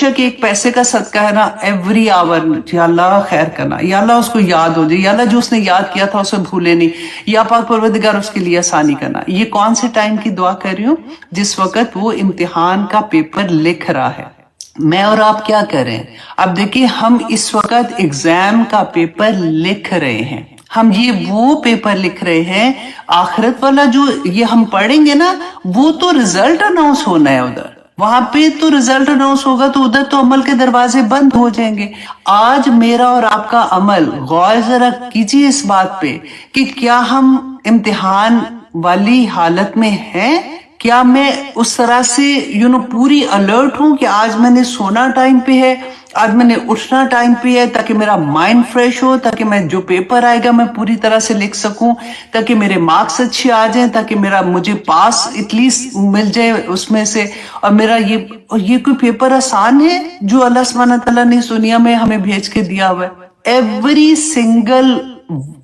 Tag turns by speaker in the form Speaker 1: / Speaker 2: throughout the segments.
Speaker 1: कि एक पैसे का सदका है ना, एवरी आवर या अल्लाह खैर करना, या अल्लाह उसको याद हो जाए, या अल्लाह जो उसने याद किया था उसे भूले नहीं, या पाक परवरदिगार उसके लिए आसानी करना। ये कौन से टाइम की दुआ कर रही हूँ? जिस वक्त वो इम्तिहान का पेपर लिख रहा है। मैं और आप क्या करें? अब देखिए, हम इस वक्त एग्जाम का पेपर लिख रहे हैं, हम ये वो पेपर लिख रहे हैं, आखिरत वाला जो ये हम पढ़ेंगे ना, वो तो रिजल्ट अनाउंस होना है उधर, वहां पे तो रिजल्ट अनाउंस होगा, तो उधर तो अमल के दरवाजे बंद हो जाएंगे। आज मेरा और आपका अमल, गौर जरा कीजिए इस बात पे कि क्या हम इम्तिहान वाली हालत में हैं? क्या मैं उस तरह से पूरी अलर्ट हूं कि आज मैंने सोना टाइम पे है, आज मैंने उठना टाइम पे है, ताकि मेरा माइंड फ्रेश हो, ताकि मैं जो पेपर आएगा मैं पूरी तरह से लिख सकूं, ताकि मेरे मार्क्स अच्छे आ जाएं, ताकि मुझे पास एटलीस्ट मिल जाए उसमें से। और मेरा ये कोई पेपर आसान है जो अल्लाह सुब्हानहू व तआला ने इस दुनिया में हमें भेज के दिया हुआ है। एवरी सिंगल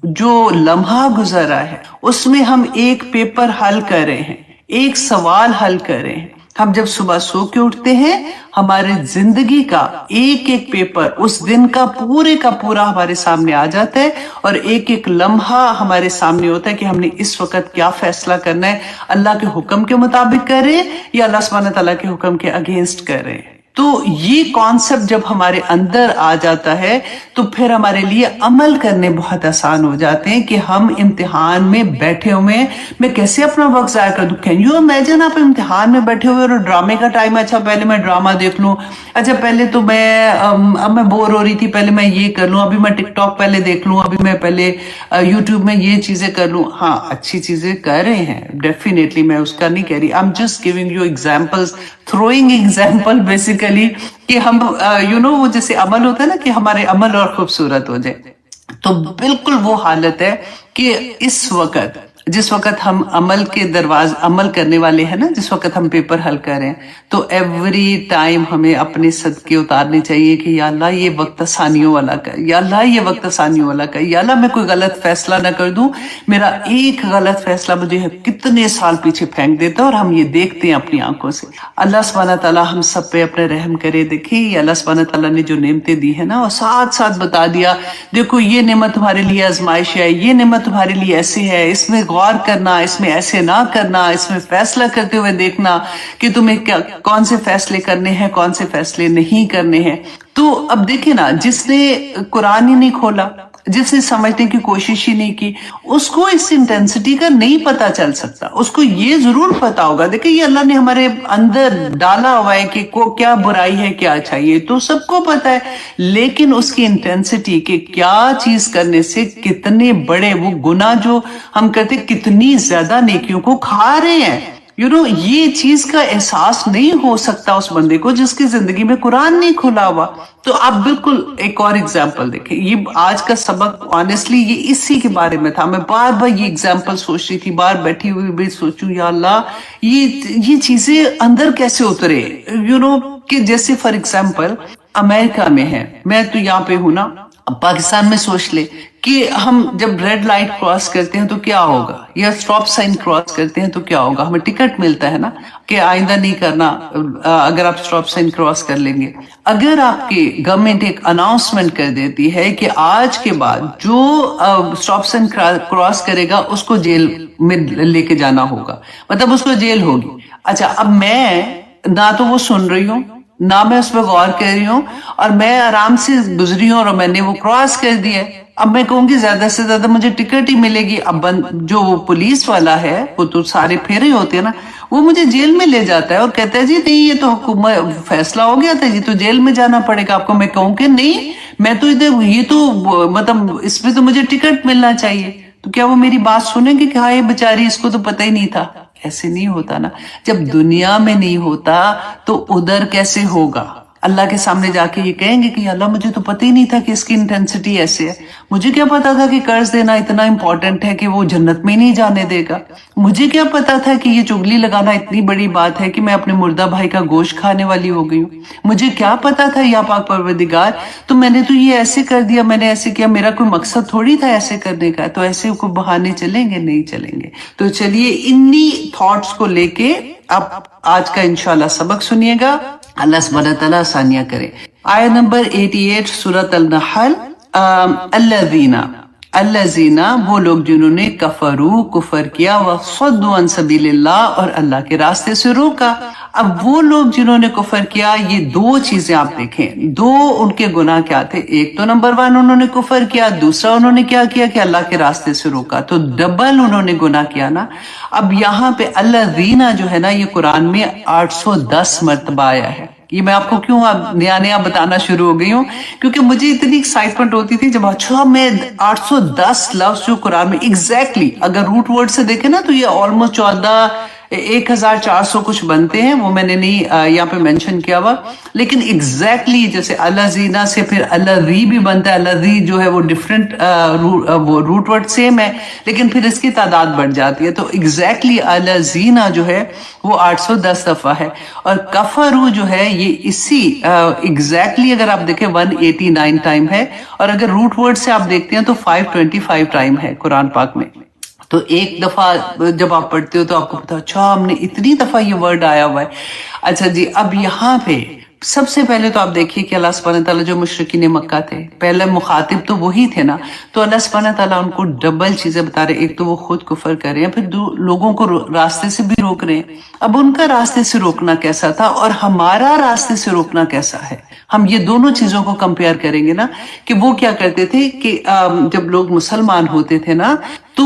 Speaker 1: जो लम्हा गुजरा है उसमें हम एक पेपर हल कर रहे हैं, एक सवाल हल कर रहे हैं। हम जब सुबह सो के उठते हैं, हमारे जिंदगी का एक एक पेपर उस दिन का पूरा हमारे सामने आ जाता है, और एक एक लम्हा हमारे सामने होता है कि हमने इस वक्त क्या फैसला करना है, अल्लाह के हुक्म के मुताबिक कर रहे हैं या अल्लाह सुब्हानहू व तआला के हुक्म के अगेंस्ट कर रहे हैं। तो ये कॉन्सेप्ट जब हमारे अंदर आ जाता है तो फिर हमारे लिए अमल करने बहुत आसान हो जाते हैं कि हम इम्तिहान में बैठे हुए हैं, मैं कैसे अपना वक्त जाया कर दूं। कैन यू इमेजिन, आप इम्तिहान में बैठे हुए और ड्रामे का टाइम है, अच्छा पहले मैं ड्रामा देख लूं, अच्छा पहले तो अब मैं बोर हो रही थी, पहले मैं ये कर लूं, अभी मैं टिकटॉक पहले देख लूं, अभी मैं पहले यूट्यूब में ये चीजें कर लूं। हाँ, अच्छी चीजें कर रहे हैं डेफिनेटली, मैं उसका नहीं कह रही, I am just giving you examples, throwing example basically, कि हम वो जैसे अमल होता है ना, कि हमारे अमल और खूबसूरत हो जाए। तो बिल्कुल वो हालत है कि इस वक्त जिस वक्त हम अमल करने वाले हैं ना, जिस वक्त हम पेपर हल कर रहे हैं, तो एवरी टाइम हमें अपने सदके उतारने चाहिए कि या अल्लाह ये वक्त आसानियों वाला कर, या अल्लाह ये वक्त आसानियों वाला कर, या अल्लाह मैं कोई गलत फैसला ना कर दूं, मेरा एक गलत फैसला मुझे कितने साल पीछे फेंक देता है, और हम ये देखते हैं अपनी आंखों से। अल्लाह सुब्हानहू व तआला हम सब पे अपने रहम करे। देखिए, अल्लाह सुब्हानहू व तआला ने जो नेमतें दी है ना, और साथ साथ बता दिया, देखो ये नेमत तुम्हारे लिए आजमाइश है, ये नेमत तुम्हारे लिए ऐसे है, इसमें गौर करना, इसमें ऐसे ना करना, इसमें फैसला करते हुए देखना कि तुम्हें कौन से फैसले करने हैं, कौन से फैसले नहीं करने हैं। तो अब देखिए ना, जिसने कुरान ही नहीं खोला, जिसने समझने की कोशिश ही नहीं की, उसको इस इंटेंसिटी का नहीं पता चल सकता। उसको ये जरूर पता होगा, देखिए ये अल्लाह ने हमारे अंदर डाला हुआ है कि क्या बुराई है क्या अच्छाई है, तो सबको पता है, लेकिन उसकी इंटेंसिटी के क्या चीज करने से कितने बड़े वो गुनाह जो हम करते, कितनी ज्यादा नेकियों को खा रहे हैं, ये चीज का एहसास नहीं हो सकता उस बंदे को जिसकी जिंदगी में कुरान नहीं खुला हुआ। तो आप बिल्कुल एक और एग्जाम्पल देखें, ये आज का सबक ऑनेस्टली ये इसी के बारे में था। मैं बार बार ये एग्जाम्पल सोच रही थी, बाहर बैठी हुई भी सोचूं, या अल्लाह ये चीजें अंदर कैसे उतरे, कि जैसे फॉर एग्जाम्पल अमेरिका में है, मैं तो यहाँ पे हूं ना, पाकिस्तान में सोच ले कि हम जब रेड लाइट क्रॉस करते हैं तो क्या होगा, या स्टॉप साइन क्रॉस करते हैं तो क्या होगा, हमें टिकट मिलता है ना कि आइंदा नहीं करना अगर आप स्टॉप साइन क्रॉस कर लेंगे। अगर आपकी गवर्नमेंट एक अनाउंसमेंट कर देती है कि आज के बाद जो स्टॉप साइन क्रॉस करेगा उसको जेल में लेके जाना होगा, मतलब उसको जेल होगी। अच्छा, अब मैं ना तो वो सुन रही हूँ, ना मैं उस पर गौर कर रही हूँ, और मैं आराम से गुजरी हूँ और मैंने वो क्रॉस कर दिया। अब मैं कहूंगी ज्यादा से ज्यादा मुझे टिकट ही मिलेगी। अब जो वो पुलिस वाला है, वो तो सारे फेरे होते हैं ना, वो मुझे जेल में ले जाता है और कहता है जी नहीं, ये तो हुकूमत फैसला हो गया था, ये तो जेल में जाना पड़ेगा आपको। मैं कहूँ कि नहीं, मैं तो इधर, ये तो मतलब इसमें तो मुझे टिकट मिलना चाहिए। तो क्या वो मेरी बात सुनेंगे कि हाँ ये बेचारी, इसको तो पता ही नहीं था? ऐसे नहीं होता ना। जब दुनिया में नहीं होता तो उधर कैसे होगा? अल्लाह के सामने जाके ये कहेंगे कि अल्लाह मुझे तो पता ही नहीं था कि इसकी इंटेंसिटी ऐसे है, मुझे क्या पता था कि कर्ज देना इतना इंपॉर्टेंट है कि वो जन्नत में नहीं जाने देगा, मुझे क्या पता था कि ये चुगली लगाना इतनी बड़ी बात है कि मैं अपने मुर्दा भाई का गोश्त खाने वाली हो गई हूँ, मुझे क्या पता था या पाक परवरदिगार, तो मैंने तो ये ऐसे कर दिया, मैंने ऐसे किया, मेरा कोई मकसद थोड़ी था ऐसे करने का। तो ऐसे को बहाने चलेंगे? नहीं चलेंगे। तो चलिए इन्हीं थॉट्स को लेके अब आज का इंशाल्लाह सबक सुनिएगा। اللہ سبحانہ تعالیٰ آسانیاں کرے. آیت نمبر 88 سورۃ النحل. الذین وہ لوگ جنہوں نے کفر کیا وصدوا عن سبیل اللہ اور اللہ کے راستے سے روکا. اب وہ لوگ جنہوں نے کفر کیا، یہ دو چیزیں آپ دیکھیں، دو ان کے گناہ کیا تھے. ایک تو نمبر 1 انہوں نے کفر کیا، دوسرا انہوں نے کیا کیا کہ اللہ کے راستے سے روکا، تو ڈبل انہوں نے گناہ کیا نا. اب یہاں پہ الذین جو ہے نا یہ قرآن میں 810 مرتبہ آیا ہے. یہ میں آپ کو کیوں نیا بتانا شروع ہو گئی ہوں، کیونکہ مجھے اتنی ایکسائٹمنٹ ہوتی تھی جب اچھا میں 810 لفظ جو قرآن میں ایگزیکٹلی اگر روٹ ورڈ سے دیکھیں نا تو یہ آلموسٹ 1400 کچھ بنتے ہیں. وہ میں نے نہیں یہاں پہ مینشن کیا ہوا، لیکن ایگزیکٹلی جیسے الذین سے پھر الذی بھی بنتا ہے. الذی جو ہے وہ ڈفرینٹ روٹ ورڈ سیم ہے لیکن پھر اس کی تعداد بڑھ جاتی ہے. تو ایگزیکٹلی الذین جو ہے وہ 810 دفعہ ہے، اور کفروا جو ہے یہ اسی ایگزیکٹلی اگر آپ دیکھیں 189 ٹائم ہے، اور اگر روٹ ورڈ سے آپ دیکھتے ہیں تو 525 ٹائم ہے قرآن پاک میں. تو ایک دفعہ جب آپ پڑھتے ہو تو آپ کو پتا اچھا ہم نے اتنی دفعہ یہ ورڈ آیا ہوا ہے. اچھا جی، اب یہاں پہ سب سے پہلے تو آپ دیکھیے کہ اللہ سبحانہ تعالیٰ جو مشرکین مکہ تھے پہلے مخاطب تو وہی تھے نا، تو اللہ سبحانہ تعالیٰ ان کو ڈبل چیزیں بتا رہے. ایک تو وہ خود کفر کر رہے ہیں، پھر لوگوں کو راستے سے بھی روک رہے ہیں. اب ان کا راستے سے روکنا کیسا تھا اور ہمارا راستے سے روکنا کیسا ہے. ہم یہ دونوں چیزوں کو کمپیئر کریں گے نا کہ وہ کیا کرتے تھے کہ جب لوگ مسلمان ہوتے تھے نا تو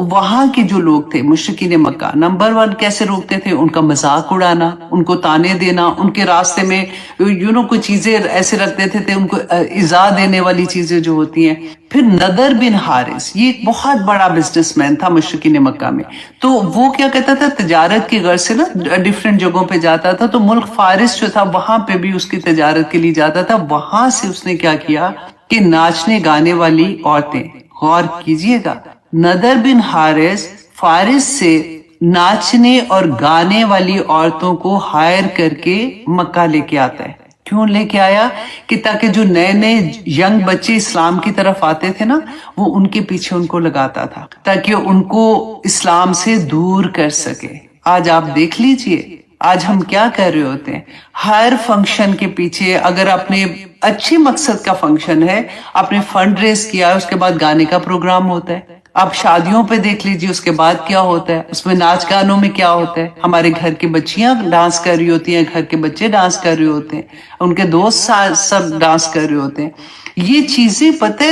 Speaker 1: وہاں کے جو لوگ تھے مشرکین مکہ نمبر 1 کیسے روکتے تھے، ان کا مذاق اڑانا، ان کو تانے دینا، ان کے راستے میں کوئی چیزیں ایسے رکھ دیتے تھے ان کو ایذا دینے والی چیزیں جو ہوتی ہیں. پھر نضر بن حارث یہ ایک بہت بڑا بزنس مین تھا مشرکین مکہ میں، تو وہ کیا کہتا تھا تجارت کی غرض سے نا ڈفرینٹ جگہوں پہ جاتا تھا. تو ملک فارس جو تھا وہاں پہ بھی اس کی تجارت کے لیے جاتا تھا. وہاں سے اس نے کیا کیا کہ ناچنے گانے والی عورتیں، غور کیجئے گا، نضر بن حارث فارس سے ناچنے اور گانے والی عورتوں کو ہائر کر کے مکہ لے کے آتا ہے. کیوں لے کے آیا؟ کہ تاکہ جو نئے نئے ینگ بچے اسلام کی طرف آتے تھے نا وہ ان کے پیچھے ان کو لگاتا تھا تاکہ ان کو اسلام سے دور کر سکے. آج آپ دیکھ لیجئے آج ہم کیا کر رہے ہوتے ہیں، ہر فنکشن کے پیچھے اگر اپنے اچھے مقصد کا فنکشن ہے، آپ نے فنڈ ریز کیا ہے، اس کے بعد گانے کا پروگرام ہوتا ہے. آپ شادیوں پہ دیکھ لیجیے اس کے بعد کیا ہوتا ہے، اس میں ناچ گانوں میں کیا ہوتا ہے. ہمارے گھر کی بچیاں ڈانس کر رہی ہوتی ہیں، گھر کے بچے ڈانس کر رہے ہوتے ہیں، ان کے دوست سب ڈانس کر رہے ہوتے ہیں. یہ چیزیں پتہ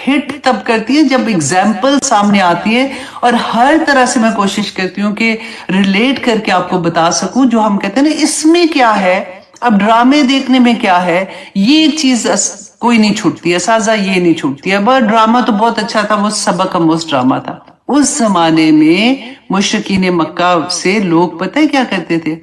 Speaker 1: ہٹ تب کرتی ہیں جب اگزامپل سامنے آتی ہے، اور ہر طرح سے میں کوشش کرتی ہوں کہ ریلیٹ کر کے آپ کو بتا سکوں. جو ہم کہتے ہیں نا اس میں کیا ہے، اب ڈرامے دیکھنے میں کیا ہے، یہ چیز کوئی نہیں چھوٹتی ہے، سازہ یہ نہیں چھوٹتی ہے. بٹ ڈرامہ تو بہت اچھا تھا، وہ سبق آموز ڈرامہ تھا. اس زمانے میں مشرکین مکہ سے لوگ پتہ ہے کیا کرتے تھے،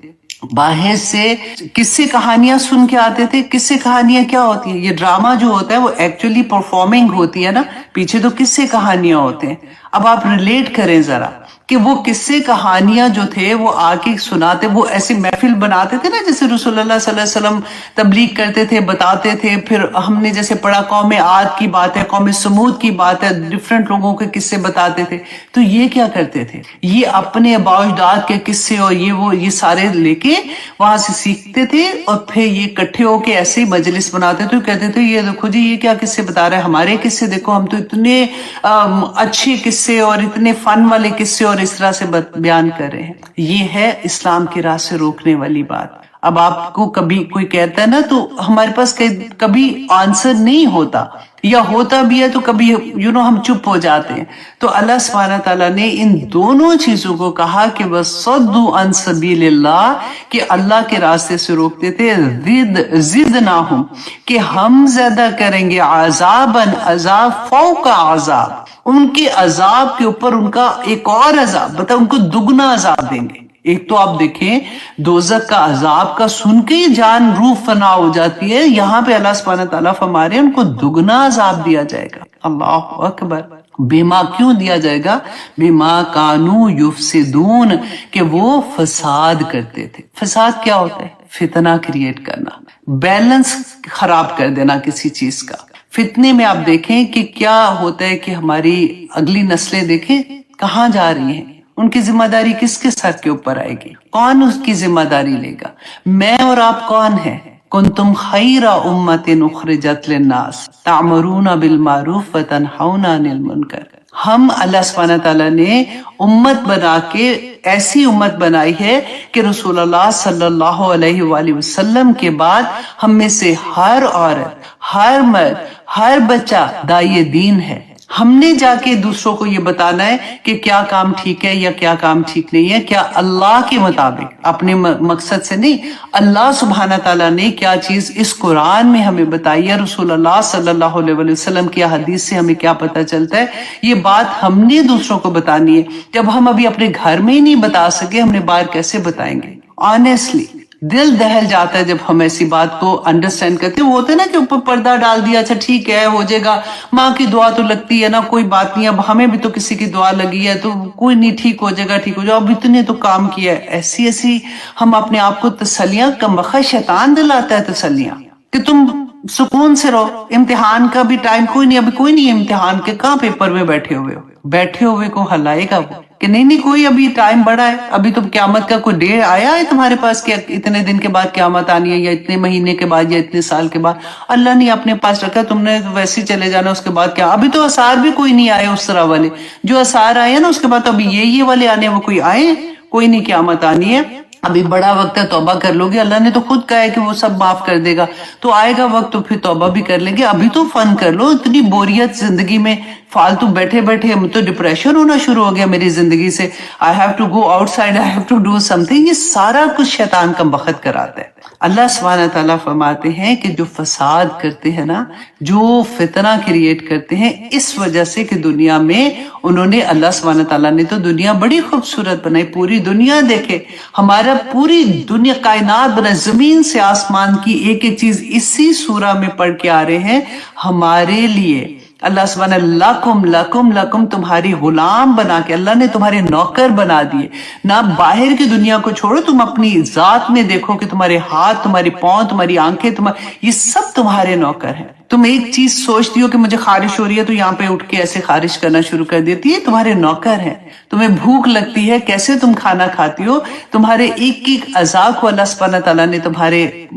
Speaker 1: باہر سے قصے کہانیاں سن کے آتے تھے. قصے کہانیاں کیا ہوتی ہیں، یہ ڈرامہ جو ہوتا ہے وہ ایکچولی پرفارمنگ ہوتی ہے نا، پیچھے تو قصے کہانیاں ہوتے ہیں. اب آپ ریلیٹ کریں ذرا کہ وہ قصے کہانیاں جو تھے وہ آ کے سناتے، وہ ایسی محفل بناتے تھے نا جیسے رسول اللہ صلی اللہ علیہ وسلم تبلیغ کرتے تھے، بتاتے تھے. پھر ہم نے جیسے پڑھا قوم عاد کی بات ہے، قوم سمود کی بات ہے، ڈفرینٹ لوگوں کے قصے بتاتے تھے. تو یہ کیا کرتے تھے، یہ اپنے آباء و اجداد کے قصے اور یہ سارے لے کے وہاں سے سیکھتے تھے، اور پھر یہ اکٹھے ہو کے ایسے ہی مجلس بناتے تھے. کہتے تھے یہ دیکھو جی یہ کیا قصے بتا رہے ہیں، ہمارے قصے دیکھو، ہم تو اتنے اچھے قصے اور اتنے فن والے قصے اور اس طرح سے بیان کر رہے ہیں. یہ ہے اسلام کی راہ سے روکنے والی بات. اب آپ کو کبھی کوئی کہتا ہے نا تو ہمارے پاس کبھی آنسر نہیں ہوتا، یا ہوتا بھی ہے تو کبھی ہم چپ ہو جاتے ہیں. تو اللہ سبحانہ تعالیٰ نے ان دونوں چیزوں کو کہا کہ وَصَدُّوا عَن سَبِيلِ اللَّهِ، کہ اللہ کے راستے سے روکتے تھے. زِدْنَاهُمْ، کہ ہم زیادہ کریں گے، عذاباً، عذاب فوق عذاب، ان کے عذاب کے اوپر ان کا ایک اور عذاب، ان کو دگنا عذاب دیں گے. ایک تو آپ دیکھیں دوزخ کا عذاب کا سن کے ہی جان روح فنا ہو جاتی ہے، یہاں پہ اللہ سبحانہ تعالیٰ فرما رہے ہیں ان کو دگنا عذاب دیا جائے گا. اللہ اکبر. بیما کیوں دیا جائے گا؟ بیما کانو یفسدون، کہ وہ فساد کرتے تھے. فساد کیا ہوتا ہے؟ فتنہ کریٹ کرنا، بیلنس خراب کر دینا کسی چیز کا. فتنے میں آپ دیکھیں کہ کیا ہوتا ہے کہ ہماری اگلی نسلیں دیکھیں کہاں جا رہی ہیں، उनकी जिम्मेदारी किसके सर के ऊपर आएगी? कौन उसकी जिम्मेदारी लेगा? मैं और आप कौन है? कुंतुम खैरा उम्मतिन उखरिजत लिन्नास तामरूना बिल मारूफ व तनहौना अनिल मुनकर। हम अल्लाह सुब्हानहू व तआला ने उम्मत बना के ऐसी उम्मत बनाई है कि रसूलुल्लाह सल्लल्लाहु अलैहि वसल्लम के बाद हम में से हर औरत, हर मर्द, हर बच्चा दाई दीन है। हमने जाके दूसरों को ये बताना है कि क्या काम ठीक है या क्या काम ठीक नहीं है, क्या अल्लाह के मुताबिक, अपने मकसद से नहीं, अल्लाह सुब्हाना ताला ने क्या चीज इस कुरान में हमें बताई है, रसूलुल्लाह सल्लल्लाहु अलैहि वसल्लम की हदीस से हमें क्या पता चलता है, ये बात हमने दूसरों को बतानी है। जब हम अभी अपने घर में ही नहीं बता सके, हमने बाहर कैसे बताएंगे? ऑनेस्टली दिल दहल जाता है जब हम ऐसी बात को अंडरस्टैंड करते हैं। वो होते हैं ना कि ऊपर पर्दा डाल दिया, अच्छा ठीक है हो जाएगा, माँ की दुआ तो लगती है ना, कोई बात नहीं, अब हमें भी तो किसी की दुआ लगी है तो कोई नहीं, ठीक हो जाएगा, ठीक हो जाएगा, अब इतने तो काम किया है। ऐसी ऐसी हम अपने आप को तसल्लियां, कमबख्त शैतान दिलाता है तसल्लियां कि तुम सुकून से रहो, इम्तिहान का भी टाइम कोई नहीं, अभी कोई नहीं है इम्तिहान के, कहाँ पेपर में बैठे हुए को हलाएगा वो कि नहीं कोई अभी टाइम बड़ा है, अभी तो क्यामत का कोई डे आया है तुम्हारे पास कि इतने दिन के बाद क्यामत आनी है या इतने महीने के बाद या इतने साल के बाद। अल्लाह ने अपने पास रखा, तुमने वैसे ही चले जाना, उसके बाद क्या? अभी तो असार भी कोई नहीं आए उस तरह वाले, जो असार आए ना उसके बाद तो अभी ये वाले आने, वो कोई आए? कोई नहीं, क्यामत आनी है, अभी बड़ा वक्त है, तौबा कर लोगे, अल्लाह ने तो खुद कहा है कि वो सब माफ कर देगा, तो आएगा वक्त तो फिर तौबा भी कर लेंगे, अभी तो फन कर लो। इतनी बोरियत जिंदगी में, फालतू बैठे बैठे तो डिप्रेशन होना शुरू हो गया मेरी जिंदगी से, I have to go outside, I have to do something, ये सारा कुछ शैतान का बखत कराता है। अल्लाह सुब्हानहू व तआला फरमाते हैं कि जो फसाद करते हैं ना, जो फितना क्रिएट करते हैं, इस वजह से कि दुनिया में उन्होंने, अल्लाह सुब्हानहू व तआला ने तो दुनिया बड़ी खूबसूरत बनाई, पूरी दुनिया देखे, हमारा पूरी दुनिया कायनात बना, जमीन से आसमान की एक एक चीज इसी सूरा में पढ़ के आ रहे हैं हमारे लिए। अल्लाह सुब्हानहू लकुम लकुम लकुम, तुम्हारी गुलाम बना के, अल्लाह ने तुम्हारे नौकर बना दिए ना। बाहर की दुनिया को छोड़ो, तुम अपनी जात में देखो कि तुम्हारे हाथ, तुम्हारी पांव, तुम्हारी आंखें, ये सब तुम्हारे नौकर हैं। तुम एक चीज सोचती हो कि मुझे खारिश हो रही है तो यहाँ पे उठ के ऐसे खारिश करना शुरू कर देती है, तुम्हारे नौकर हैं। तुम्हें भूख लगती है, कैसे तुम खाना खाती हो, तुम्हारे एक एक अज़ा को अल्लाह सुब्हानहू व तआला ने तुम्हारे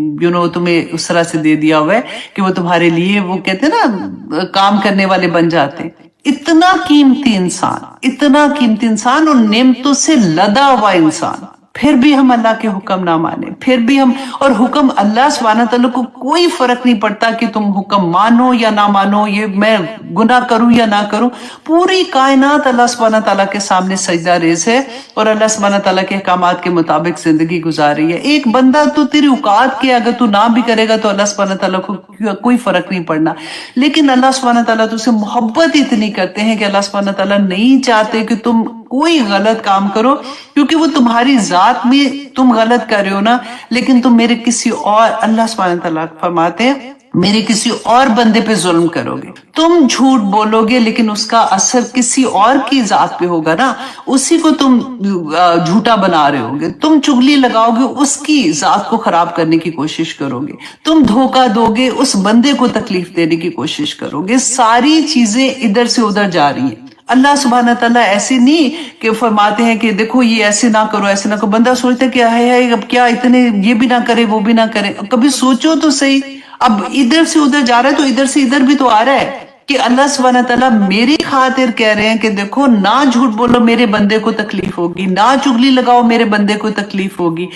Speaker 1: तुम्हें उस तरह से दे दिया हुआ है कि वो तुम्हारे लिए, वो कहते हैं ना, काम करने वाले बन जाते हैं। इतना कीमती इंसान और नेमतों से लदा हुआ इंसान, फिर भी हम अल्लाह के हुक्म ना माने, फिर भी हम, और हुक्म अल्लाह सुब्हानहू व तआला को कोई फर्क नहीं पड़ता कि तुम हुक्म मानो या ना मानो, ये मैं गुनाह करूं या ना करूं, पूरी कायनात अल्लाह सुब्हानहू व तआला के सामने सजदा रेज़ है और अल्लाह सुब्हानहू व तआला के अहकामात के मुताबिक जिंदगी गुजार रही है। एक बंदा तो तेरी औकात के, अगर तू ना भी करेगा तो अल्लाह सुब्हानहू व तआला को कोई फर्क नहीं पड़ना, लेकिन अल्लाह सुब्हानहू व तआला तुझसे मोहब्बत इतनी करते हैं कि अल्लाह सुब्हानहू व तआला नहीं चाहते कि तुम कोई गलत काम करो, क्योंकि वो तुम्हारी जात में तुम गलत कर रहे हो ना, लेकिन तुम मेरे किसी और, अल्लाह सुब्हानहू व तआला फरमाते हैं, मेरे किसी और बंदे पे जुल्म करोगे, तुम झूठ बोलोगे, लेकिन उसका असर किसी और की जात पे होगा ना, उसी को तुम झूठा बना रहे होगे, तुम चुगली लगाओगे, उसकी जात को खराब करने की कोशिश करोगे, तुम धोखा दोगे, उस बंदे को तकलीफ देने की कोशिश करोगे, सारी चीजें इधर से उधर जा रही हैं। अल्लाह सुब्हानहू व तआला ऐसे नहीं कि फरमाते हैं कि देखो ये ऐसे ना करो, ऐसे ना करो। बंदा सोचता है कि है अब क्या, इतने ये भी ना करे वो भी ना करे, कभी सोचो तो सही। अब इधर से उधर जा रहा है तो इधर से इधर भी तो आ रहा है कि अल्लाह सुब्हानहू व तआला मेरी खातिर कह रहे हैं कि देखो, ना झूठ बोलो, मेरे बंदे को तकलीफ होगी, ना चुगली लगाओ, मेरे बंदे को तकलीफ होगी।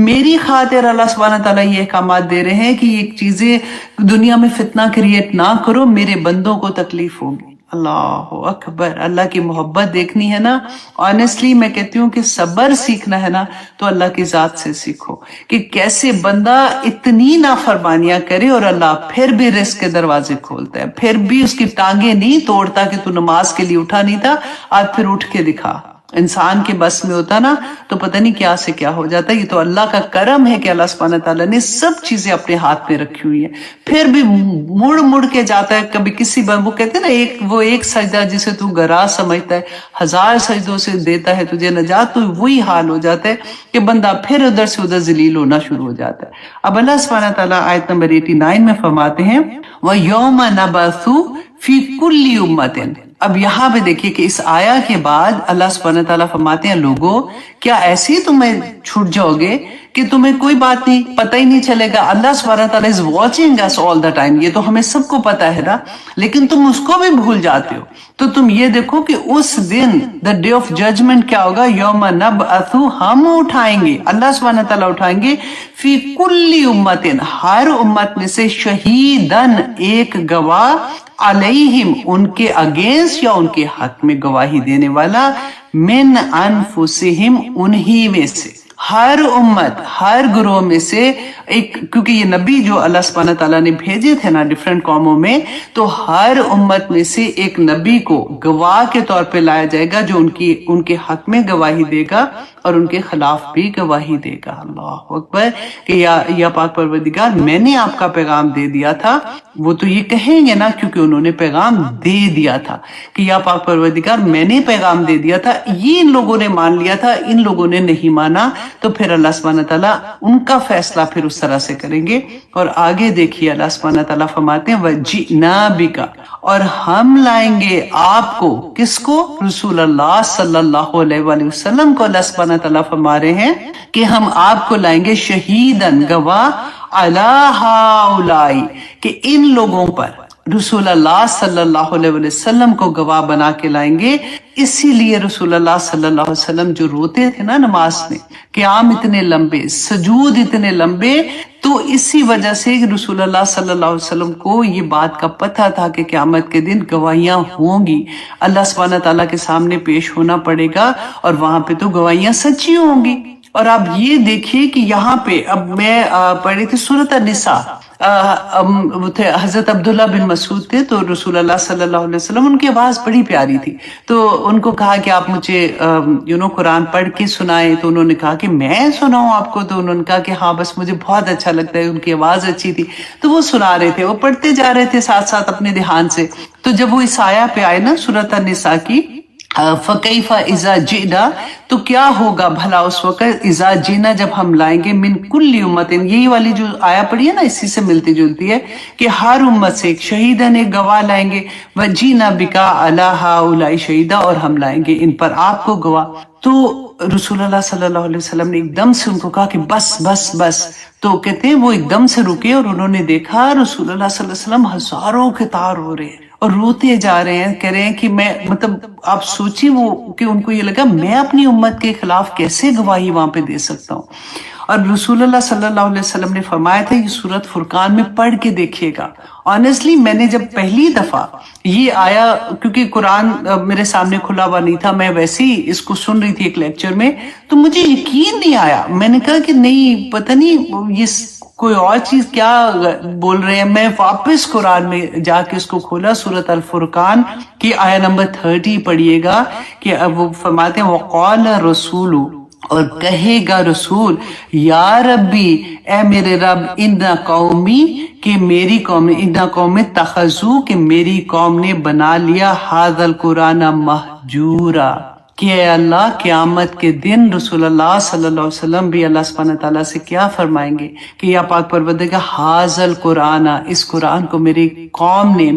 Speaker 1: मेरी खातिर अल्लाह सुब्हानहू व तआला ये अहकामात दे रहे हैं कि ये चीजें दुनिया में फितना क्रिएट ना करो, मेरे बंदों को तकलीफ होगी। अल्लाह अकबर, अल्लाह की मोहब्बत देखनी है ना, ऑनेस्टली मैं कहती हूँ कि सब्र सीखना है ना, तो अल्लाह की जात से सीखो कि कैसे बंदा इतनी नाफरमानियां करे और अल्लाह फिर भी रिस्क के दरवाजे खोलता है, फिर भी उसकी टांगे नहीं तोड़ता कि तू नमाज के लिए उठा नहीं था, आज फिर उठ के दिखा। इंसान के बस में होता ना तो पता नहीं क्या से क्या हो जाता। ये तो अल्लाह का करम है कि अल्लाह सुब्हानहू व तआला ने सब चीजें अपने हाथ में रखी हुई है, फिर भी मुड़ मुड़ के जाता है। कभी किसी वो कहते हैं ना, एक सजदा जिसे तू गराज समझता है, 1000 सजदों से देता है तुझे नजात, तो वही हाल हो जाता है कि बंदा फिर उधर से उधर जलील होना शुरू हो जाता है। अब अल्लाह सुब्हानहू व तआला आयत नंबर 89 में फरमाते हैं, व यौम नबअसु फी कुल्ली उम्मतिन, اب یہاں پہ دیکھیے کہ اس آیا کے بعد اللہ سبحانہ تعالیٰ فرماتے ہیں لوگوں کیا ایسے ہی تمہیں چھوٹ جاؤ گے کہ تمہیں کوئی بات نہیں پتہ ہی نہیں چلے گا. اللہ سبحانہ تعالیٰ is watching us all the time, یہ تو ہمیں سب کو پتا ہے نا، لیکن تم اس کو بھی بھول جاتے ہو. تو تم یہ دیکھو کہ اس دن دا ڈے آف ججمنٹ کیا ہوگا، یوم نبعث، ہم اٹھائیں گے، اللہ سبحانہ تعالیٰ اٹھائیں گے، فی کل امت، ہر امت میں سے شہیدن، ایک گواہ، علیہم، ان کے اگینسٹ یا ان کے حق میں گواہی دینے والا، من انفسہم، انہی میں سے. ہر امت، ہر گروہ میں سے ایک، کیونکہ یہ نبی جو اللہ سبحانہ تعالیٰ نے بھیجے تھے نا ڈفرینٹ قوموں میں، تو ہر امت میں سے ایک نبی کو گواہ کے طور پہ لایا جائے گا جو ان کے حق میں گواہی دے گا اور ان کے خلاف بھی گواہی دے گا. اللہ اکبر، کہ یا پاک پروردگار میں نے آپ کا پیغام دے دیا تھا. وہ تو یہ کہیں گے نا کیونکہ انہوں نے پیغام دے دیا تھا کہ یا پاک پروردگار میں نے پیغام دے دیا تھا، یہ ان لوگوں نے مان لیا تھا، ان لوگوں نے نہیں مانا. تو پھر اللہ سبحانہ تعالیٰ ان کا فیصلہ پھر اس طرح سے کریں گے. اور آگے دیکھیے اللہ سبحانہ تعالیٰ فرماتے ہیں وَجِئْنَا بِكَ، اور ہم لائیں گے آپ کو، کس کو؟ رسول اللہ صلی اللہ علیہ وآلہ وسلم کو. اللہ سبحانہ تعالیٰ فرما رہے ہیں کہ ہم آپ کو لائیں گے شہیدن، گواہ، علی ہؤلاء، کہ ان لوگوں پر رسول اللہ صلی اللہ علیہ وسلم کو گواہ بنا کے لائیں گے. اسی لیے رسول اللہ صلی اللہ علیہ وسلم جو روتے تھے نا نماز میں، قیام اتنے لمبے، سجود اتنے لمبے، تو اسی وجہ سے رسول اللہ صلی اللہ علیہ وسلم کو یہ بات کا پتہ تھا کہ قیامت کے دن گواہیاں ہوں گی، اللہ سبحانہ تعالیٰ کے سامنے پیش ہونا پڑے گا اور وہاں پہ تو گواہیاں سچی ہوں گی. اور اب یہ دیکھیے کہ یہاں پہ اب میں پڑھی تھی سورۃ النساء، حضرت عبداللہ بن مسعود تھے، تو رسول اللہ صلی اللہ علیہ وسلم، ان کی آواز بڑی پیاری تھی، تو ان کو کہا کہ آپ مجھے قرآن پڑھ کے سنائیں. تو انہوں نے کہا کہ میں سناؤں آپ کو؟ تو انہوں نے کہا کہ ہاں بس مجھے بہت اچھا لگتا ہے، ان کی آواز اچھی تھی. تو وہ سنا رہے تھے، وہ پڑھتے جا رہے تھے ساتھ ساتھ اپنے دھیان سے. تو جب وہ اس آیا پہ آئے نا سورۃ النساء کی، فَكَيْفَ إِذَا جِئْنَا، تو کیا ہوگا بھلا اس وقت، اذا جینا، جب ہم لائیں گے، من کل امت، یہی والی جو آیا پڑی ہے نا اسی سے ملتی جلتی ہے کہ ہر امت سے ایک شہیدن، ایک گواہ لائیں گے، وَجِئْنَا بِكَ عَلَىٰ هَٰؤُلَاءِ شَهِيدًا، اور ہم لائیں گے ان پر آپ کو گواہ. تو رسول اللہ صلی اللہ علیہ وسلم نے ایک دم سے ان کو کہا کہ بس بس بس. تو کہتے ہیں وہ ایک دم سے رکے اور انہوں نے دیکھا رسول اللہ صلی اللہ علیہ وسلم ہزاروں کے تار ہو رہے ہیں اور روتے جا رہے ہیں، کہہ رہے ہیں کہ میں، مطلب آپ سوچیے وہ، کہ ان کو یہ لگا میں اپنی امت کے خلاف کیسے گواہی وہاں پہ دے سکتا ہوں. اور رسول اللہ صلی اللہ علیہ وسلم نے فرمایا تھا یہ سورۃ فرقان میں پڑھ کے دیکھیے گا. آنیسٹلی میں نے جب پہلی دفعہ یہ آیا، کیونکہ قرآن میرے سامنے کھلا ہوا نہیں تھا، میں ویسے ہی اس کو سن رہی تھی ایک لیکچر میں، تو مجھے یقین نہیں آیا. میں نے کہا کہ نہیں، پتہ نہیں یہ کوئی اور چیز کیا بول رہے ہیں. میں واپس قرآن میں جا کے اس کو کھولا، سورۃ الفرقان کی آیا نمبر 30 پڑھیے گا کہ اب وہ فرماتے ہیں وقال رسول، اور کہے گا رسول، یا ربی، اے میرے رب، ان قومی، کہ میری قوم نے، ان قوم تخذو، کہ میری قوم نے بنا لیا، ھذا القرآن مہجورا، کہ اے اللہ قیامت کے دن رسول اللہ صلی اللہ علیہ وسلم بھی اللہ سبحانہ تعالیٰ سے کیا فرمائیں گے کہ یا پاک پروردگار، ھذا القرآن، اس قرآن کو میری قوم نے،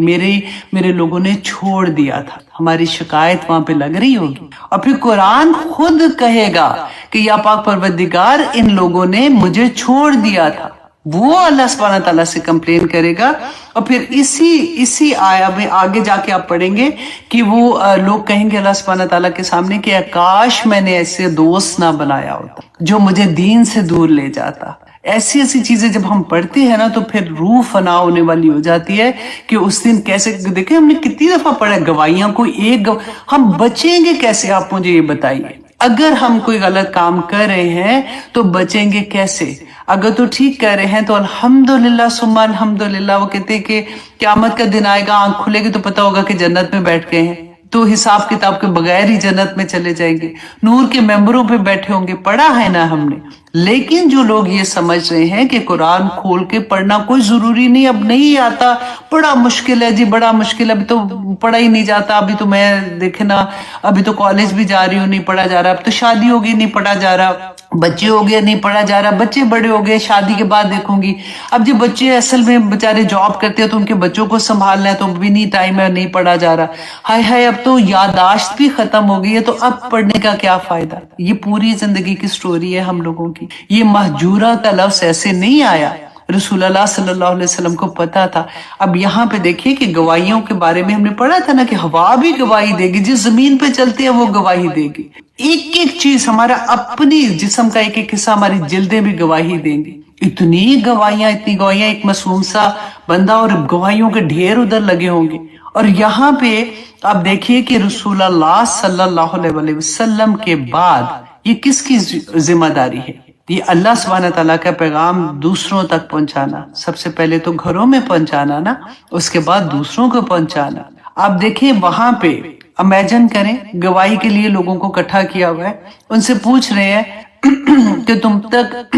Speaker 1: میرے لوگوں نے چھوڑ دیا تھا. ہماری شکایت وہاں پہ لگ رہی ہوگی. اور پھر قرآن خود کہے گا کہ یا پاک پروردگار ان لوگوں نے مجھے چھوڑ دیا تھا. وہ اللہ سبحانہ تعالیٰ سے کمپلین کرے گا. اور پھر اسی آیا میں آگے جا کے آپ پڑھیں گے کہ وہ لوگ کہیں گے اللہ سبحانہ تعالیٰ کے سامنے کہ کاش میں نے ایسے دوست نہ بنایا ہوتا جو مجھے دین سے دور لے جاتا. ایسی چیزیں جب ہم پڑھتے ہیں نا تو پھر روح فنا ہونے والی ہو جاتی ہے کہ اس دن کیسے. دیکھیں ہم نے کتنی دفعہ پڑھا گواہیاں، کوئی ایک ہم بچیں گے کیسے؟ آپ مجھے یہ بتائیے. اگر ہم کوئی غلط کام کر رہے ہیں تو بچیں گے کیسے؟ اگر تو ٹھیک کر رہے ہیں تو الحمدللہ ثم الحمدللہ. وہ کہتے ہیں کہ قیامت کا دن آئے گا، آنکھ کھلے گی تو پتہ ہوگا کہ جنت میں بیٹھ گئے ہیں، تو حساب کتاب کے بغیر ہی جنت میں چلے جائیں گے، نور کے ممبروں پہ بیٹھے ہوں گے. پڑھا ہے نا ہم نے. لیکن جو لوگ یہ سمجھ رہے ہیں کہ قرآن کھول کے پڑھنا کوئی ضروری نہیں، اب نہیں آتا، بڑا مشکل ہے جی، بڑا مشکل ہے، ابھی تو پڑھا ہی نہیں جاتا، ابھی تو میں دیکھے نا، ابھی تو کالج بھی جا رہی ہوں نہیں پڑھا جا رہا، اب تو شادی ہوگی نہیں پڑھا جا رہا. बच्चे हो गए नहीं पढ़ा जा रहा, बच्चे बड़े हो गए शादी के बाद देखूंगी। अब जब बच्चे असल में बेचारे जॉब करते हैं तो उनके बच्चों को संभालना है तो भी नहीं टाइम है, नहीं पढ़ा जा रहा। हाय हाय अब तो याददाश्त भी खत्म हो गई है, तो अब पढ़ने का क्या फायदा। ये पूरी जिंदगी की स्टोरी है हम लोगों की। ये महजूरा का लफ्ज ऐसे नहीं आया, रसूलुल्लाह सल्लल्लाहु अलैहि वसल्लम को पता था। अब यहाँ पे देखिए कि गवाहियों के बारे में हमने पढ़ा था ना कि हवा भी गवाही देगी, जिस जमीन पे चलते हैं वो गवाही देगी। एक एक चीज, हमारा अपनी जिस्म का एक एक हिस्सा, हमारी जिल्दें भी गवाही देंगी। इतनी गवाहियां, एक मासूम सा बंदा और गवाहियों के ढेर उधर लगे होंगे। और यहाँ पे आप देखिए कि रसूलुल्लाह सल्लल्लाहु अलैहि वसल्लम के बाद ये किसकी जिम्मेदारी है। ये अल्लाह सुब्हानहू तआला का पैगाम दूसरों तक पहुंचाना, सबसे पहले तो घरों में पहुंचाना ना, उसके बाद दूसरों को पहुंचाना। आप देखिए वहां पे इमेजिन करें, गवाही के लिए लोगों को इकट्ठा किया हुआ है, उनसे पूछ रहे हैं कि तुम तक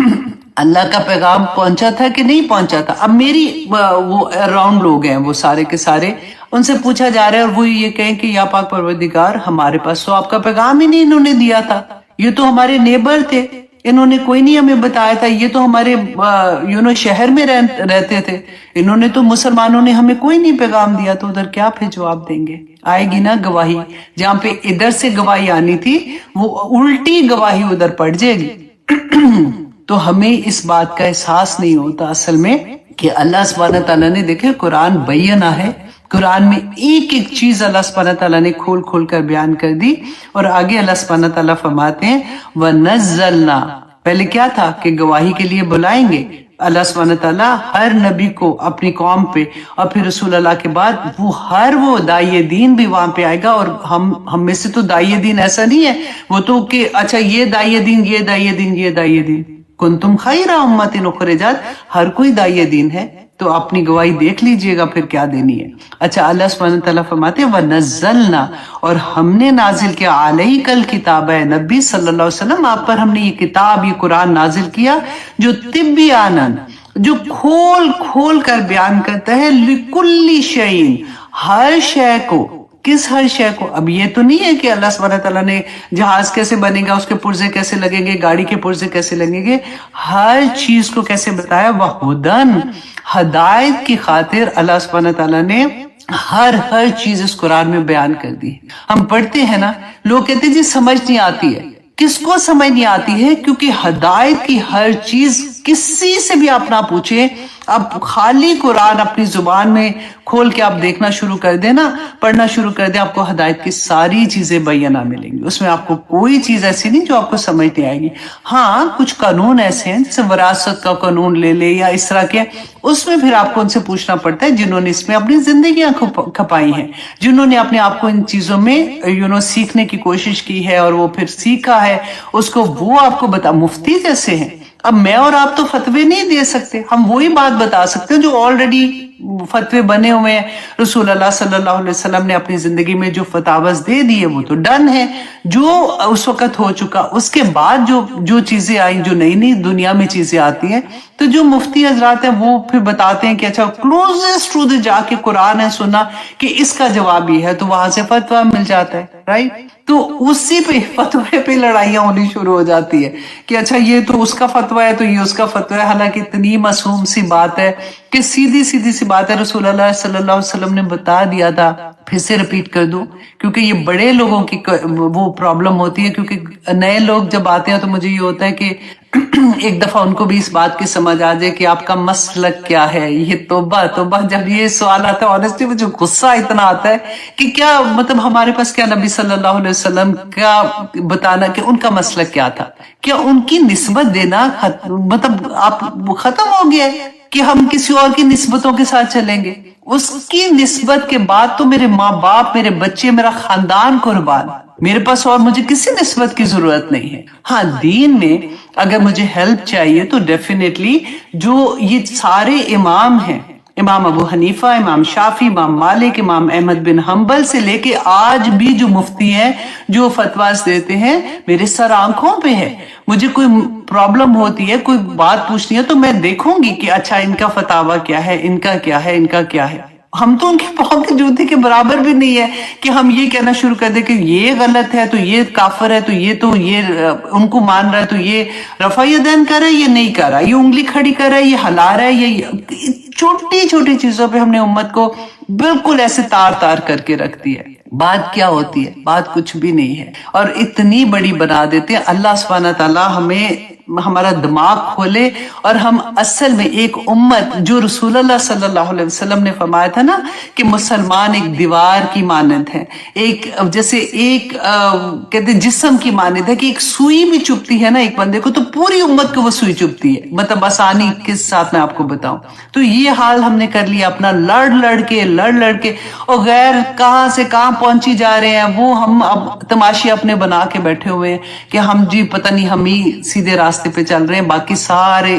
Speaker 1: अल्लाह का पैगाम पहुंचा था कि नहीं पहुंचा था। अब मेरी वो अराउंड लोग हैं वो सारे के सारे, उनसे पूछा जा रहा है और वो ये कहें कि या पाक परवरदिगार हमारे पास तो आपका पैगाम ही नहीं इन्होंने दिया था, ये तो हमारे नेबर थे, इन्होंने कोई नहीं हमें बताया था, ये तो हमारे शहर में रहते थे, इन्होंने तो मुसलमानों ने हमें कोई नहीं पैगाम दिया। तो उधर क्या फिर जवाब देंगे। आएगी ना गवाही, जहां पे इधर से गवाही आनी थी वो उल्टी गवाही उधर पड़ जाएगी। तो हमें इस बात का एहसास नहीं होता असल में कि अल्लाह सुब्हानहू तआला ने, देखे कुरान बैना है, कुरान में एक एक चीज अल्लाह सुब्हानहू तआला ने खोल खोल कर बयान कर दी। और आगे अल्लाह सुब्हानहू तआला फरमाते हैं वनज़्ज़लना, पहले क्या था कि गवाही के लिए बुलाएंगे अल्लाह सुब्हानहू तआला हर नबी को अपनी कौम पे, और फिर रसूल अल्लाह के बाद वो दाई दीन भी वहां पे आएगा। और हम में से तो दाई दीन ऐसा नहीं है वो तो कि अच्छा ये दाई दीन, ये दाई दीन, ये दाई दीन, कुंतुम खैरा उम्मतिन उखरिजत, हर कोई दाई दीन है। तो अपनी गवाही देख लीजिएगा फिर क्या देनी है। अच्छा, अल्लाह सुब्हानहू तआला फरमाते हैं वनज़्ज़लना, और हमने नाजिल किया अलैकल किताब, नबी सल्लल्लाहु अलैहि वसल्लम आप पर हमने ये किताब, ये कुरान नाजिल किया जो तिब्यानन, जो खोल खोल कर बयान करता है लिकुल्ली शैइन, हर शय को। किस हर शय को। अब ये तो नहीं है कि अल्लाह सुब्हानहू तआला ने जहाज कैसे बनेगा, उसके पुर्जे कैसे लगेंगे, गाड़ी के पुर्जे कैसे लगेंगे, हर चीज को कैसे बताया। वह हुदन, हदायत की खातिर अल्लाह सुब्हानहू तआला ने हर चीज इस कुरान में बयान कर दी। हम पढ़ते हैं ना, लोग कहते हैं जी समझ नहीं आती है। किसको समझ नहीं आती है? क्योंकि हदायत की हर चीज किसी से भी आप ना पूछे, अब खाली कुरान अपनी जुबान में खोल के आप देखना शुरू कर देना, पढ़ना शुरू कर दे, आपको हदायत की सारी चीजें बयाना मिलेंगी। उसमें आपको कोई चीज ऐसी नहीं जो आपको समझ नहीं आएगी। हाँ, कुछ कानून ऐसे हैं जैसे विरासत का कानून ले ले या इस तरह के, उसमें फिर आपको उनसे पूछना पड़ता है जिन्होंने इसमें अपनी जिंदगियां खपाई हैं, जिन्होंने अपने आप को इन चीजों में सीखने की कोशिश की है और वो फिर सीखा है उसको, वो आपको बता। मुफ्ती जैसे हैं, अब मैं और आप तो फतवे नहीं दे सकते, हम वही बात बता सकते हैं जो ऑलरेडी फतवे बने हुए हैं। रसूल अल्लाह सल्लल्लाहु अलैहि वसल्लम ने अपनी जिंदगी में जो फतावज दे दिए वो तो डन है, जो उस वक्त हो चुका। उसके बाद जो चीजें आई, जो नई नई दुनिया में चीजें आती हैं, तो जो मुफ्ती हजरात हैं वो फिर बताते हैं कि अच्छा क्लोजेस्ट टू द जाके कुरान है सुना कि इसका जवाब ही है, तो वहां से फतवा मिल जाता है, राइट। तो उसी पे फतवे पे लड़ाइयां होनी शुरू हो जाती है कि अच्छा ये तो उसका फतवा है तो ये उसका फतवा है। हालांकि इतनी मासूम सी बात है कि सीधी सी बात है, रसूल अल्लाह सल्लल्लाहु अलैहि वसल्लम ने बता दिया था। फिर से रिपीट कर दूं क्योंकि ये बड़े लोगों की वो प्रॉब्लम होती है, क्योंकि नए लोग जब आते हैं तो मुझे ये होता है कि एक दफा उनको भी इस बात की समझ आ जाए कि आपका मसलक क्या है। ये तौबा जब ये सवाल आता है, ऑनेस्टली मुझे गुस्सा इतना आता है कि क्या मतलब हमारे पास क्या नबी सल्लल्लाहु अलैहि वसल्लम का बताना कि उनका मसलक क्या था, क्या उनकी निस्बत देना मतलब आप खत्म हो गया है कि हम किसी और की निस्बतों के साथ चलेंगे। उसकी निस्बत के बाद तो मेरे माँ बाप, मेरे बच्चे, मेरा खानदान कुर्बान, मेरे पास और मुझे किसी निस्बत की जरूरत नहीं है। हाँ, दीन में अगर मुझे हेल्प चाहिए तो डेफिनेटली जो ये सारे इमाम हैं, इमाम अबू हनीफा, इमाम शाफी, इमाम मालिक, इमाम अहमद बिन हम्बल से लेके आज भी जो मुफ्ती हैं जो फतवास देते हैं, मेरे सर आंखों पे है। मुझे कोई प्रॉब्लम होती है, कोई बात पूछनी है तो मैं देखूंगी कि अच्छा इनका फतावा क्या है, इनका क्या है, इनका क्या है। हम तो उनके पाँव के जूते के बराबर भी नहीं है कि हम ये कहना शुरू कर दे कि ये गलत है तो ये काफिर है, तो ये उनको मान रहा है, तो ये रफा यदैन कर रहा है, ये नहीं कर रहा, ये उंगली खड़ी कर रहा है, ये हिला रहा है, ये छोटी छोटी चीजों पे हमने उम्मत को बिल्कुल ऐसे तार तार करके रख दिया है। बात क्या होती है? बात कुछ भी नहीं है, और इतनी बड़ी बना देते हैं। अल्लाह सुब्हानहू व तआला हमें हमारा दिमाग खोले और हम असल में एक उम्मत, जो रसूलुल्लाह सल्लल्लाहु अलैहि वसल्लम ने फरमाया था ना कि मुसलमान एक दीवार की मानद है, एक जैसे एक कहते जिस्म की मानद है कि एक सुई भी चुभती है ना एक बंदे को, तो पूरी उम्मत को वो सुई चुभती है। मतलब आसानी के साथ मैं आपको बताऊं तो ये हाल हमने कर लिया अपना, लड़ लड़ के, और गैर कहां से कहां पहुंची जा रहे हैं, वो हम अब तमाशे अपने बना के बैठे हुए हैं कि हम जी पता नहीं हम ही सीधे रास्ते पे चल रहे हैं, बाकी सारे।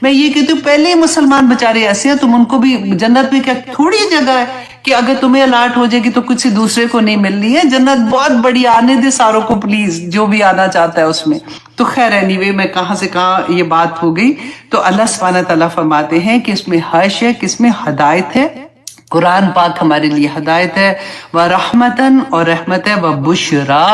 Speaker 1: मैं ये कहती हूँ पहले मुसलमान बेचारे ऐसे हैं, तुम उनको भी जन्नत में क्या थोड़ी जगह है कि अगर तुम्हें अलर्ट हो जाएगी तो कुछ दूसरे को नहीं मिलनी है, जन्नत बहुत बड़ी, आने दे सारों को प्लीज, जो भी आना चाहता है उसमें। तो खैर एनीवे, मैं कहां से कहां ये बात हो गई। तो अल्लाह सुब्हानहू व तआला फरमाते हैं कि इसमें हर्ष है, किसमें हिदायत है। कुरान पाक हमारे लिए हिदायत है, व रहमतन, और रहमत है, व बुशरा,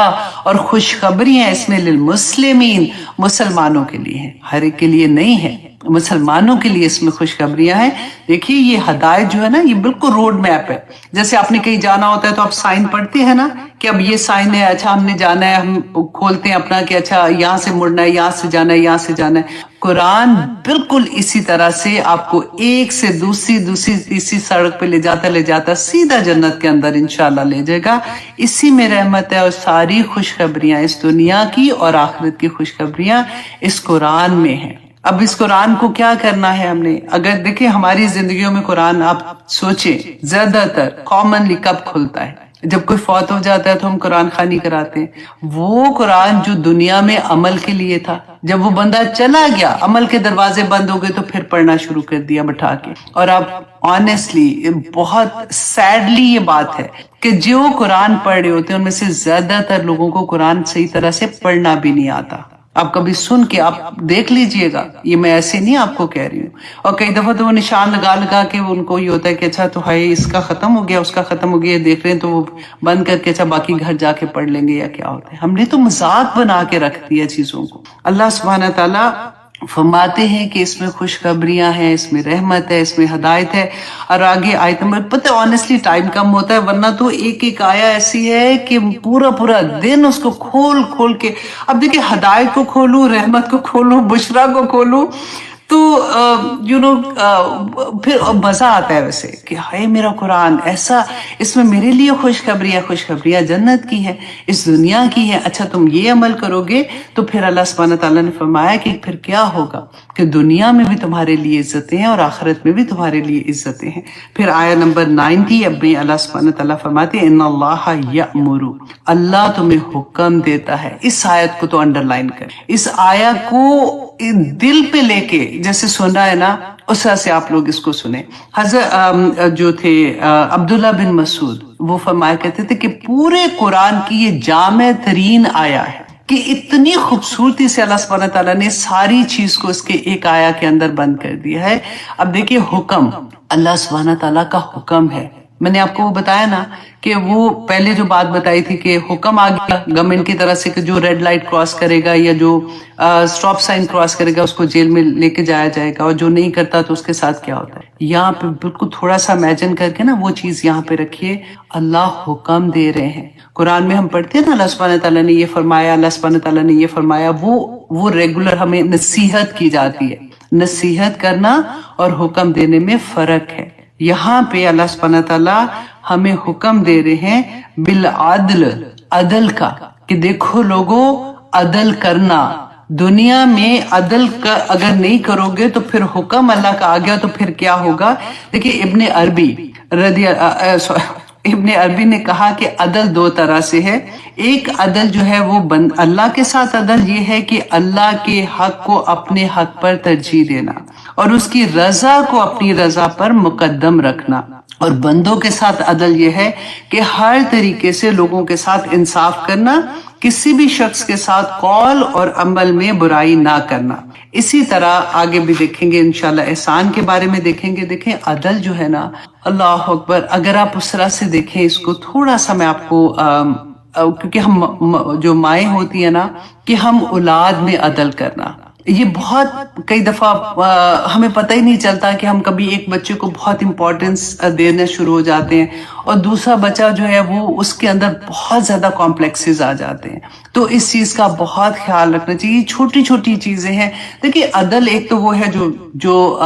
Speaker 1: और खुशखबरी है इसमें लिल मुस्लिमीन, मुसलमानों के लिए है, हर एक के लिए नहीं है, मुसलमानों के लिए इसमें खुशखबरियां हैं। देखिए ये हिदायत जो है ना, ये बिल्कुल रोड मैप है। जैसे आपने कहीं जाना होता है तो आप साइन पढ़ते हैं ना कि अब ये साइन है, अच्छा हमने जाना है, हम खोलते हैं अपना कि अच्छा यहाँ से मुड़ना है, यहाँ से जाना है, यहाँ से जाना है। कुरान बिल्कुल इसी तरह से आपको एक से दूसरी तीसरी सड़क पे ले जाता सीधा जन्नत के अंदर इंशाल्लाह ले जाएगा। इसी में रहमत है, और सारी खुशखबरियां इस दुनिया की और आखिरत की खुशखबरियां इस कुरान में है। अब इस कुरान को क्या करना है हमने? अगर देखिए हमारी जिंदगियों में कुरान, आप सोचें ज्यादातर कॉमनली कब खुलता है? जब कोई फौत हो जाता है तो हम कुरान खानी कराते हैं। वो कुरान जो दुनिया में अमल के लिए था, जब वो बंदा चला गया, अमल के दरवाजे बंद हो गए, तो फिर पढ़ना शुरू कर दिया बैठा के। और अब ऑनेस्टली बहुत सैडली ये बात है कि जो कुरान पढ़ रहे होते हैं उनमें से ज्यादातर लोगों को कुरान सही तरह से पढ़ना भी नहीं आता। आप कभी सुन के आप देख लीजिएगा, ये मैं ऐसे नहीं आपको कह रही हूँ। और कई दफा तो वो निशान लगा के उनको ये होता है कि अच्छा तो है इसका खत्म हो गया, उसका खत्म हो गया, देख रहे हैं तो वो बंद करके अच्छा बाकी घर जाके पढ़ लेंगे या क्या होता है। हमने तो मजाक बना के रख दिया चीजों को। अल्लाह सुब्हानहू व तआला फरमाते हैं कि इसमें खुशखबरियां हैं, इसमें रहमत है, इसमें हिदायत है। और आगे आयत नंबर, पता है ऑनेस्टली टाइम कम होता है, वरना तो एक एक आया ऐसी है कि पूरा दिन उसको खोल के, अब देखिए हिदायत को खोलूं, रहमत को खोलूं, बुशरा को खोलूं, तो फिर मजा आता है वैसे कि हाय मेरा कुरान ऐसा, इसमें मेरे लिए खुशखबरियां जन्नत की है, इस दुनिया की है। अच्छा तुम ये अमल करोगे तो फिर अल्लाह सुब्हानहू व तआला ने फरमाया कि फिर क्या होगा कि दुनिया में भी तुम्हारे लिए इज्जतें हैं और आखिरत में भी तुम्हारे लिए इज्जतें हैं। फिर आया नंबर 90 अब में अल्लाह सुब्हानहू व तआला फरमाते हैं इन्नल्लाह यअमुरु, अल्लाह तुम्हें हुक्म देता है। इस आयत को तो अंडरलाइन कर, इस आयत को दिल पे लेके जैसे सुना है ना, उस तरह से आप लोग इसको सुने। हजरत जो थे अब्दुल्ला बिन मसूद, वो फरमाया करते थे कि पूरे कुरान की ये जामे तरीन आया है कि इतनी खूबसूरती से अल्लाह सुब्हानहू व तआला ने सारी चीज को इसके एक आया के अंदर बंद कर दिया है। अब देखिए हुक्म, अल्लाह सुब्हानहू व तआला का हुक्म है। मैंने आपको वो बताया ना कि वो पहले जो बात बताई थी कि हुक्म आ गया गवर्नमेंट की तरफ से कि जो रेड लाइट क्रॉस करेगा या जो स्टॉप साइन क्रॉस करेगा उसको जेल में लेके जाया जाएगा, और जो नहीं करता तो उसके साथ क्या होता है। यहाँ पे बिल्कुल थोड़ा सा इमेजिन करके ना वो चीज यहाँ पे रखिए, अल्लाह हुक्म दे रहे हैं। कुरान में हम पढ़ते हैं ना अल्लाह सुब्हानहू व तआला ने ये फरमाया, अल्लाह सुब्हानहू व तआला ने ये फरमाया, वो रेगुलर हमें नसीहत की जाती है। नसीहत करना और हुक्म देने में फर्क है। यहाँ पे अल्लाह सुब्हानहू व तआला हमें हुक्म दे रहे हैं बिल आदल, अदल का, कि देखो लोगों अदल करना। दुनिया में अदल का अगर नहीं करोगे तो फिर हुक्म अल्लाह का आ गया तो फिर क्या होगा। देखिए इब्ने अरबी ने कहा कि अदल दो तरह से है। एक अदल जो है वो अल्लाह के साथ अदल ये है कि अल्लाह के हक को अपने हक पर तरजीह देना और उसकी रजा को अपनी रजा पर मुकद्दम रखना। और बंदों के साथ अदल ये है कि हर तरीके से लोगों के साथ इंसाफ करना, किसी भी शख्स के साथ कौल और अमल में बुराई ना करना। इसी तरह आगे भी देखेंगे इंशाल्लाह, एहसान के बारे में देखेंगे। देखें अदल जो है ना, अल्लाह अकबर, अगर आप उस तरह से देखें इसको, थोड़ा सा मैं आपको क्योंकि हम जो माएँ होती है ना, कि हम औलाद में अदल करना, ये बहुत कई दफा हमें पता ही नहीं चलता कि हम कभी एक बच्चे को बहुत इंपॉर्टेंस देना शुरू हो जाते हैं और दूसरा बच्चा जो है वो उसके अंदर बहुत ज्यादा कॉम्प्लेक्सेस आ जाते हैं। तो इस चीज का बहुत ख्याल रखना चाहिए। छोटी छोटी चीजें हैं। देखिए अदल एक तो वो है जो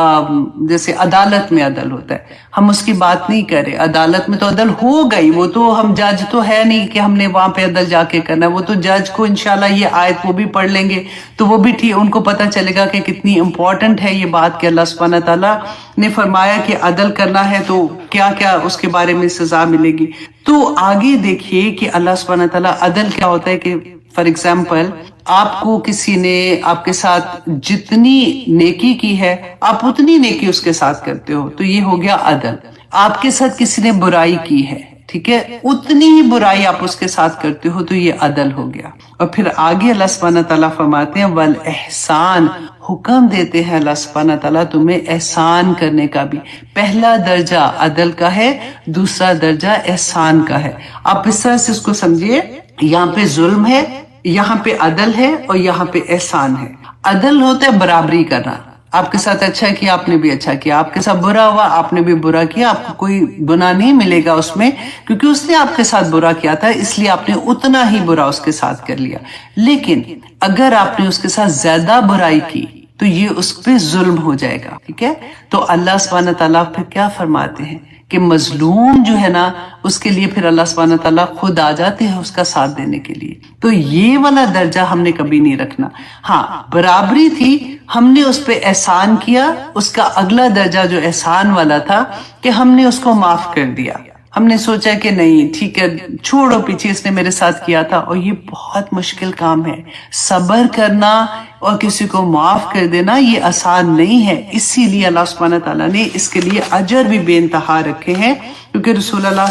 Speaker 1: जैसे अदालत में अदल होता है, हम उसकी बात नहीं करें। अदालत में तो अदल हो गई, वो तो हम जज तो है नहीं कि हमने वहां पे अदल जाके करना है। वो तो जज को इंशाल्लाह ये आयत वो भी पढ़ लेंगे तो वो भी ठीक, उनको पता चलेगा कि कितनी इंपॉर्टेंट है ये बात कि अल्लाह सुब्हानहू तआला ने फरमाया कि अदल करना है तो क्या क्या उसके बारे में सजा मिलेगी। तो आगे देखिए कि अल्लाह सुब्हानहू तआला अदल क्या होता है कि फॉर एग्जाम्पल आपको किसी ने आपके साथ जितनी नेकी की है आप उतनी नेकी उसके साथ करते हो, तो ये हो गया अदल। आपके साथ किसी ने बुराई की है, ठीक है, उतनी ही बुराई आप उसके साथ करते हो, तो ये अदल हो गया। और फिर आगे अल्लाह सुब्हानहू तआला फरमाते हैं वल एहसान, हुक्म देते हैं अल्लाह सुब्हानहू तआला तुम्हें एहसान करने का भी। पहला दर्जा अदल का है, दूसरा दर्जा एहसान का है। आप इस तरह से इसको समझिए, यहाँ पे जुल्म है, यहाँ पे अदल है और यहाँ पे एहसान है। अदल होता है बराबरी करना, आपके साथ अच्छा किया आपने भी अच्छा किया, आपके साथ बुरा हुआ आपने भी बुरा किया, आपको कोई गुनाह नहीं मिलेगा उसमें क्योंकि उसने आपके साथ बुरा किया था, इसलिए आपने उतना ही बुरा उसके साथ कर लिया। लेकिन अगर आपने उसके साथ ज्यादा बुराई की तो ये उस पर जुल्म हो जाएगा, ठीक है। तो अल्लाह सुब्हानहू तआला फिर क्या फरमाते हैं कि मजलूम जो है ना उसके लिए फिर अल्लाह सुब्हानहू तआला खुद आ जाते हैं उसका साथ देने के लिए। तो ये वाला दर्जा हमने कभी नहीं रखना। हाँ, बराबरी थी, हमने उस पे एहसान किया, उसका अगला दर्जा जो एहसान वाला था कि हमने उसको माफ कर दिया। हमने सोचा कि नहीं ठीक है छोड़ो पीछे, इसने मेरे साथ किया था। और ये बहुत मुश्किल काम है, सब्र करना और किसी को माफ कर देना ये आसान नहीं है। इसीलिए अल्लाह सुब्हानहू तआला ने इसके लिए अजर भी बेइंतहा रखे हैं क्योंकि रसूलुल्लाह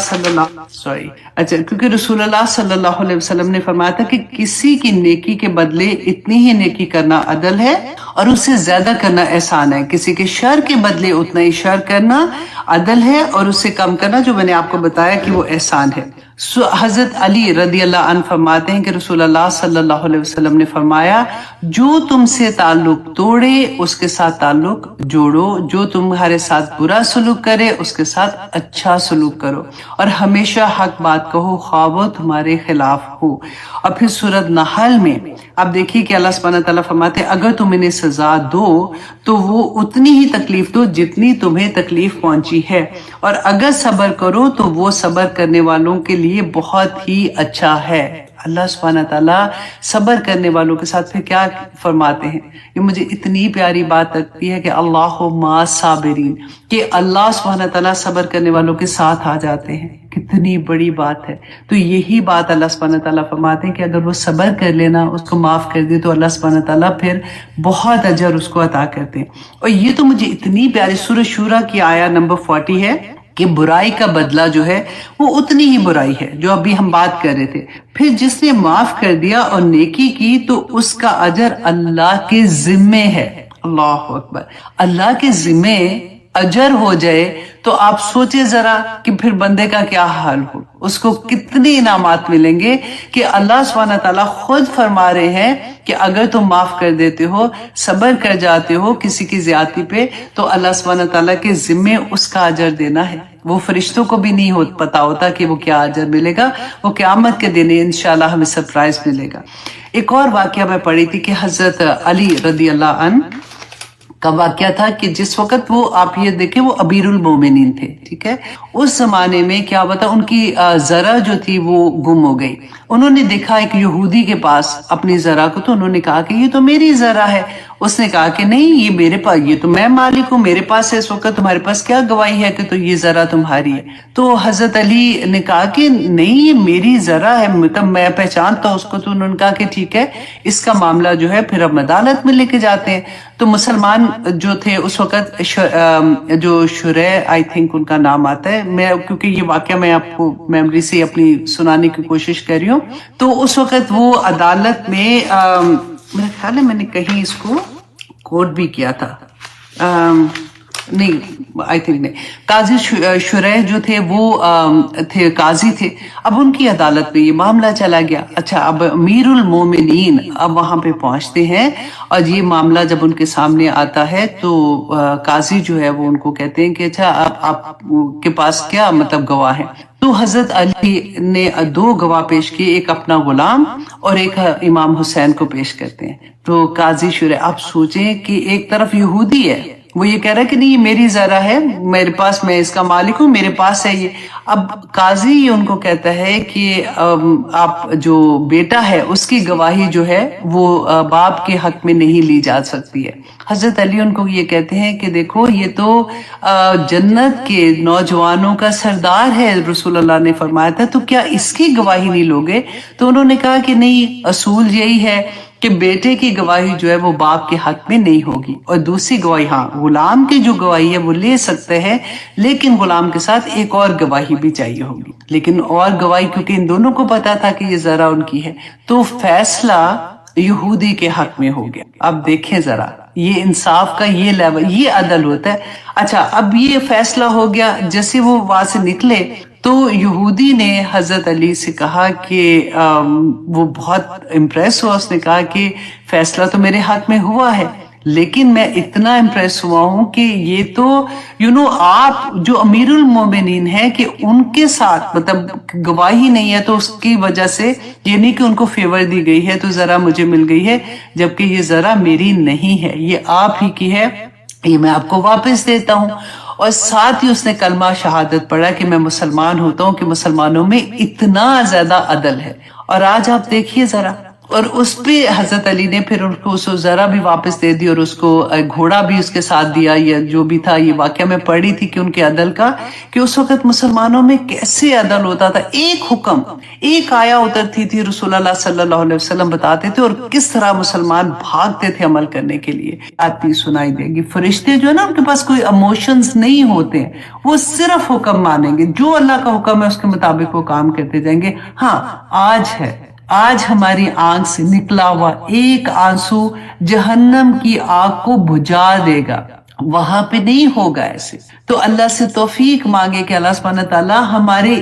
Speaker 1: सल्लल्लाहु अलैहि वसल्लम ने फरमाया था कि किसी की नेकी के बदले इतनी ही नेकी करना अदल है और उससे ज्यादा करना एहसान है। किसी के शर के बदले उतना ही शर करना अदल है और उससे कम करना, जो मैंने आपको बताया कि वो एहसान है। हजरत अली रदी अल्लाह अन्हु फरमाते हैं कि रसूलुल्लाह सल्लल्लाहु अलैहि वसल्लम ने फरमाया जो तुमसे ताल्लुक तोड़े उसके साथ ताल्लुक जोड़ो, जो तुम्हारे साथ बुरा सलूक करे उसके साथ अच्छा सलूक करो और हमेशा हक बात कहो ख्वाह वो तुम्हारे खिलाफ हो। और फिर सूरत नहल में आप देखिए कि अल्लाह सुब्हानहू तआला फरमाते हैं अगर तुम इन्हें सजा दो तो वो उतनी ही तकलीफ दो जितनी तुम्हें तकलीफ पहुंची है, और अगर सब्र करो तो वो सब्र करने वालों के लिए बहुत ही अच्छा है। अल्लाह सुब्हानहू तआला सब्र करने वालों के साथ फिर क्या फरमाते हैं, ये मुझे इतनी प्यारी बात लगती है कि अल्लाहु मा साबिरीन, कि अल्लाह सुब्हानहू तआला सब्र करने वालों के साथ आ जाते हैं। कितनी बड़ी बात है। तो यही बात अल्लाह सुब्हानहू तआला फरमाते हैं कि अगर वो सब्र कर लेना, उसको माफ कर दे, तो अल्लाह सुब्हानहू तआला फिर बहुत अजर उसको अता करते हैं। और ये तो मुझे इतनी प्यारी सूरह शूरा की आया नंबर 40 है कि बुराई का बदला जो है वो उतनी ही बुराई है जो अभी हम बात कर रहे थे। फिर जिसने माफ कर दिया और नेकी की तो उसका अजर अल्लाह के जिम्मे है। अल्लाह अकबर, अल्लाह के जिम्मे अजर हो जाए तो आप सोचे जरा कि फिर बंदे का क्या हाल हो, उसको कितने इनामात मिलेंगे कि अल्लाह सुब्हानहू तआला खुद फरमा रहे हैं कि अगर तुम माफ कर देते हो, सब्र कर जाते हो किसी की ज्यादती पे, तो अल्लाह सुब्हानहू तआला के जिम्मे उसका अजर देना है। वो फरिश्तों को भी नहीं पता होता कि वो क्या अजर मिलेगा, वो क़यामत के दिन इंशाल्लाह हमें सरप्राइज मिलेगा। एक और वाकया मैं पढ़ी थी कि हजरत अली रदी अल्लाह अन्हु का वाकया था कि जिस वक्त वो, आप ये देखें, वो अमीरुल मोमिनीन थे, ठीक है। उस जमाने में क्या हुआ था, उनकी जरा जो थी वो गुम हो गई। उन्होंने देखा एक यहूदी के पास अपनी जरा को, तो उन्होंने कहा कि ये तो मेरी जरा है। اس نے کہا کہ نہیں یہ میرے پاس، یہ تو میں مالک ہوں، میرے پاس ہے اس وقت، تمہارے پاس کیا گواہی ہے کہ تو یہ ذرا تمہاری ہے؟ تو حضرت علی نے کہا کہ نہیں یہ میری ذرا ہے، مطلب میں پہچانتا ہوں اس کو۔ تو انہوں نے کہا کہ ٹھیک ہے اس کا معاملہ جو ہے پھر ہم عدالت میں لے کے جاتے ہیں۔ تو مسلمان جو تھے اس وقت جو شریح آئی تھنک ان کا نام آتا ہے، میں کیونکہ یہ واقعہ میں آپ کو میموری سے اپنی سنانے کی کوشش کر رہی ہوں، تو اس وقت وہ عدالت میں میرا خیال ہے میں نے کہیں اس کو کوٹ بھی کیا تھا، نہیں آئی تھنک نہیں، قاضی شریح جو تھے وہ تھے قاضی تھے۔ اب ان کی عدالت میں یہ معاملہ چلا گیا۔ اچھا اب امیر المومنین اب وہاں پہ پہنچتے ہیں اور یہ معاملہ جب ان کے سامنے آتا ہے تو قاضی جو ہے وہ ان کو کہتے ہیں کہ اچھا آپ کے پاس کیا مطلب گواہ ہے؟ تو حضرت علی نے 2 گواہ پیش کیے، ایک اپنا غلام اور ایک امام حسین کو پیش کرتے ہیں۔ تو قاضی شریح آپ سوچیں کہ ایک طرف یہودی ہے، وہ یہ کہہ رہا ہے کہ نہیں یہ میری ذرا ہے، میرے پاس، میں اس کا مالک ہوں، میرے پاس ہے یہ۔ اب قاضی ان کو کہتا ہے کہ آپ جو بیٹا ہے اس کی گواہی جو ہے وہ باپ کے حق میں نہیں لی جا سکتی ہے۔ حضرت علی ان کو یہ کہتے ہیں کہ دیکھو یہ تو جنت کے نوجوانوں کا سردار ہے، رسول اللہ نے فرمایا تھا، تو کیا اس کی گواہی نہیں لوگے؟ تو انہوں نے کہا کہ نہیں، اصول یہی ہے کہ بیٹے کی گواہی جو ہے وہ باپ کے حق میں نہیں ہوگی، اور دوسری گواہی ہاں غلام کی جو گواہی ہے وہ لے سکتے ہیں، لیکن غلام کے ساتھ ایک اور گواہی بھی چاہیے ہوگی۔ لیکن اور گواہی کیونکہ ان دونوں کو پتا تھا کہ یہ ذرا ان کی ہے، تو فیصلہ یہودی کے حق میں ہو گیا۔ اب دیکھیں ذرا یہ انصاف کا یہ لیول، یہ عدل ہوتا ہے۔ اچھا اب یہ فیصلہ ہو گیا، جیسے وہ وہاں سے نکلے تو یہودی نے حضرت علی سے کہا کہ وہ بہت امپریس ہوا، اس نے کہا کہ فیصلہ تو میرے حق میں ہوا ہے، لیکن میں اتنا امپریس ہوا ہوں کہ یہ تو آپ جو امیر المومنین ہیں کہ ان کے ساتھ مطلب گواہی نہیں ہے، تو اس کی وجہ سے یہ نہیں کہ ان کو فیور دی گئی ہے تو ذرا مجھے مل گئی ہے، جبکہ یہ ذرا میری نہیں ہے، یہ آپ ہی کی ہے، یہ میں آپ کو واپس دیتا ہوں۔ اور ساتھ ہی اس نے کلمہ شہادت پڑھا کہ میں مسلمان ہوتا ہوں، کہ مسلمانوں میں اتنا زیادہ عدل ہے۔ اور آج آپ دیکھیے ذرا، اور اس پہ حضرت علی نے پھر اس کو ذرا بھی واپس دے دی، اور اس کو گھوڑا بھی اس کے ساتھ دیا، یا جو بھی تھا۔ یہ واقعہ میں پڑھی تھی کہ ان کے عدل کا، کہ اس وقت مسلمانوں میں کیسے عدل ہوتا تھا، ایک حکم، ایک آیا اترتی تھی، رسول اللہ صلی اللہ علیہ وسلم بتاتے تھے، اور کس طرح مسلمان بھاگتے تھے عمل کرنے کے لیے۔ آتی سنائی دے گی، فرشتے جو ہے نا ان کے پاس کوئی ایموشنز نہیں ہوتے ہیں، وہ صرف حکم مانیں گے، جو اللہ کا حکم ہے اس کے مطابق وہ کام کرتے جائیں گے۔ ہاں آج ہماری آنکھ سے نکلا ہوا ایک آنسو جہنم کی آگ کو بجھا دے گا، وہاں پہ نہیں ہوگا ایسے۔ تو اللہ سے توفیق مانگے کہ اللہ سبحانہ تعالیٰ ہمارے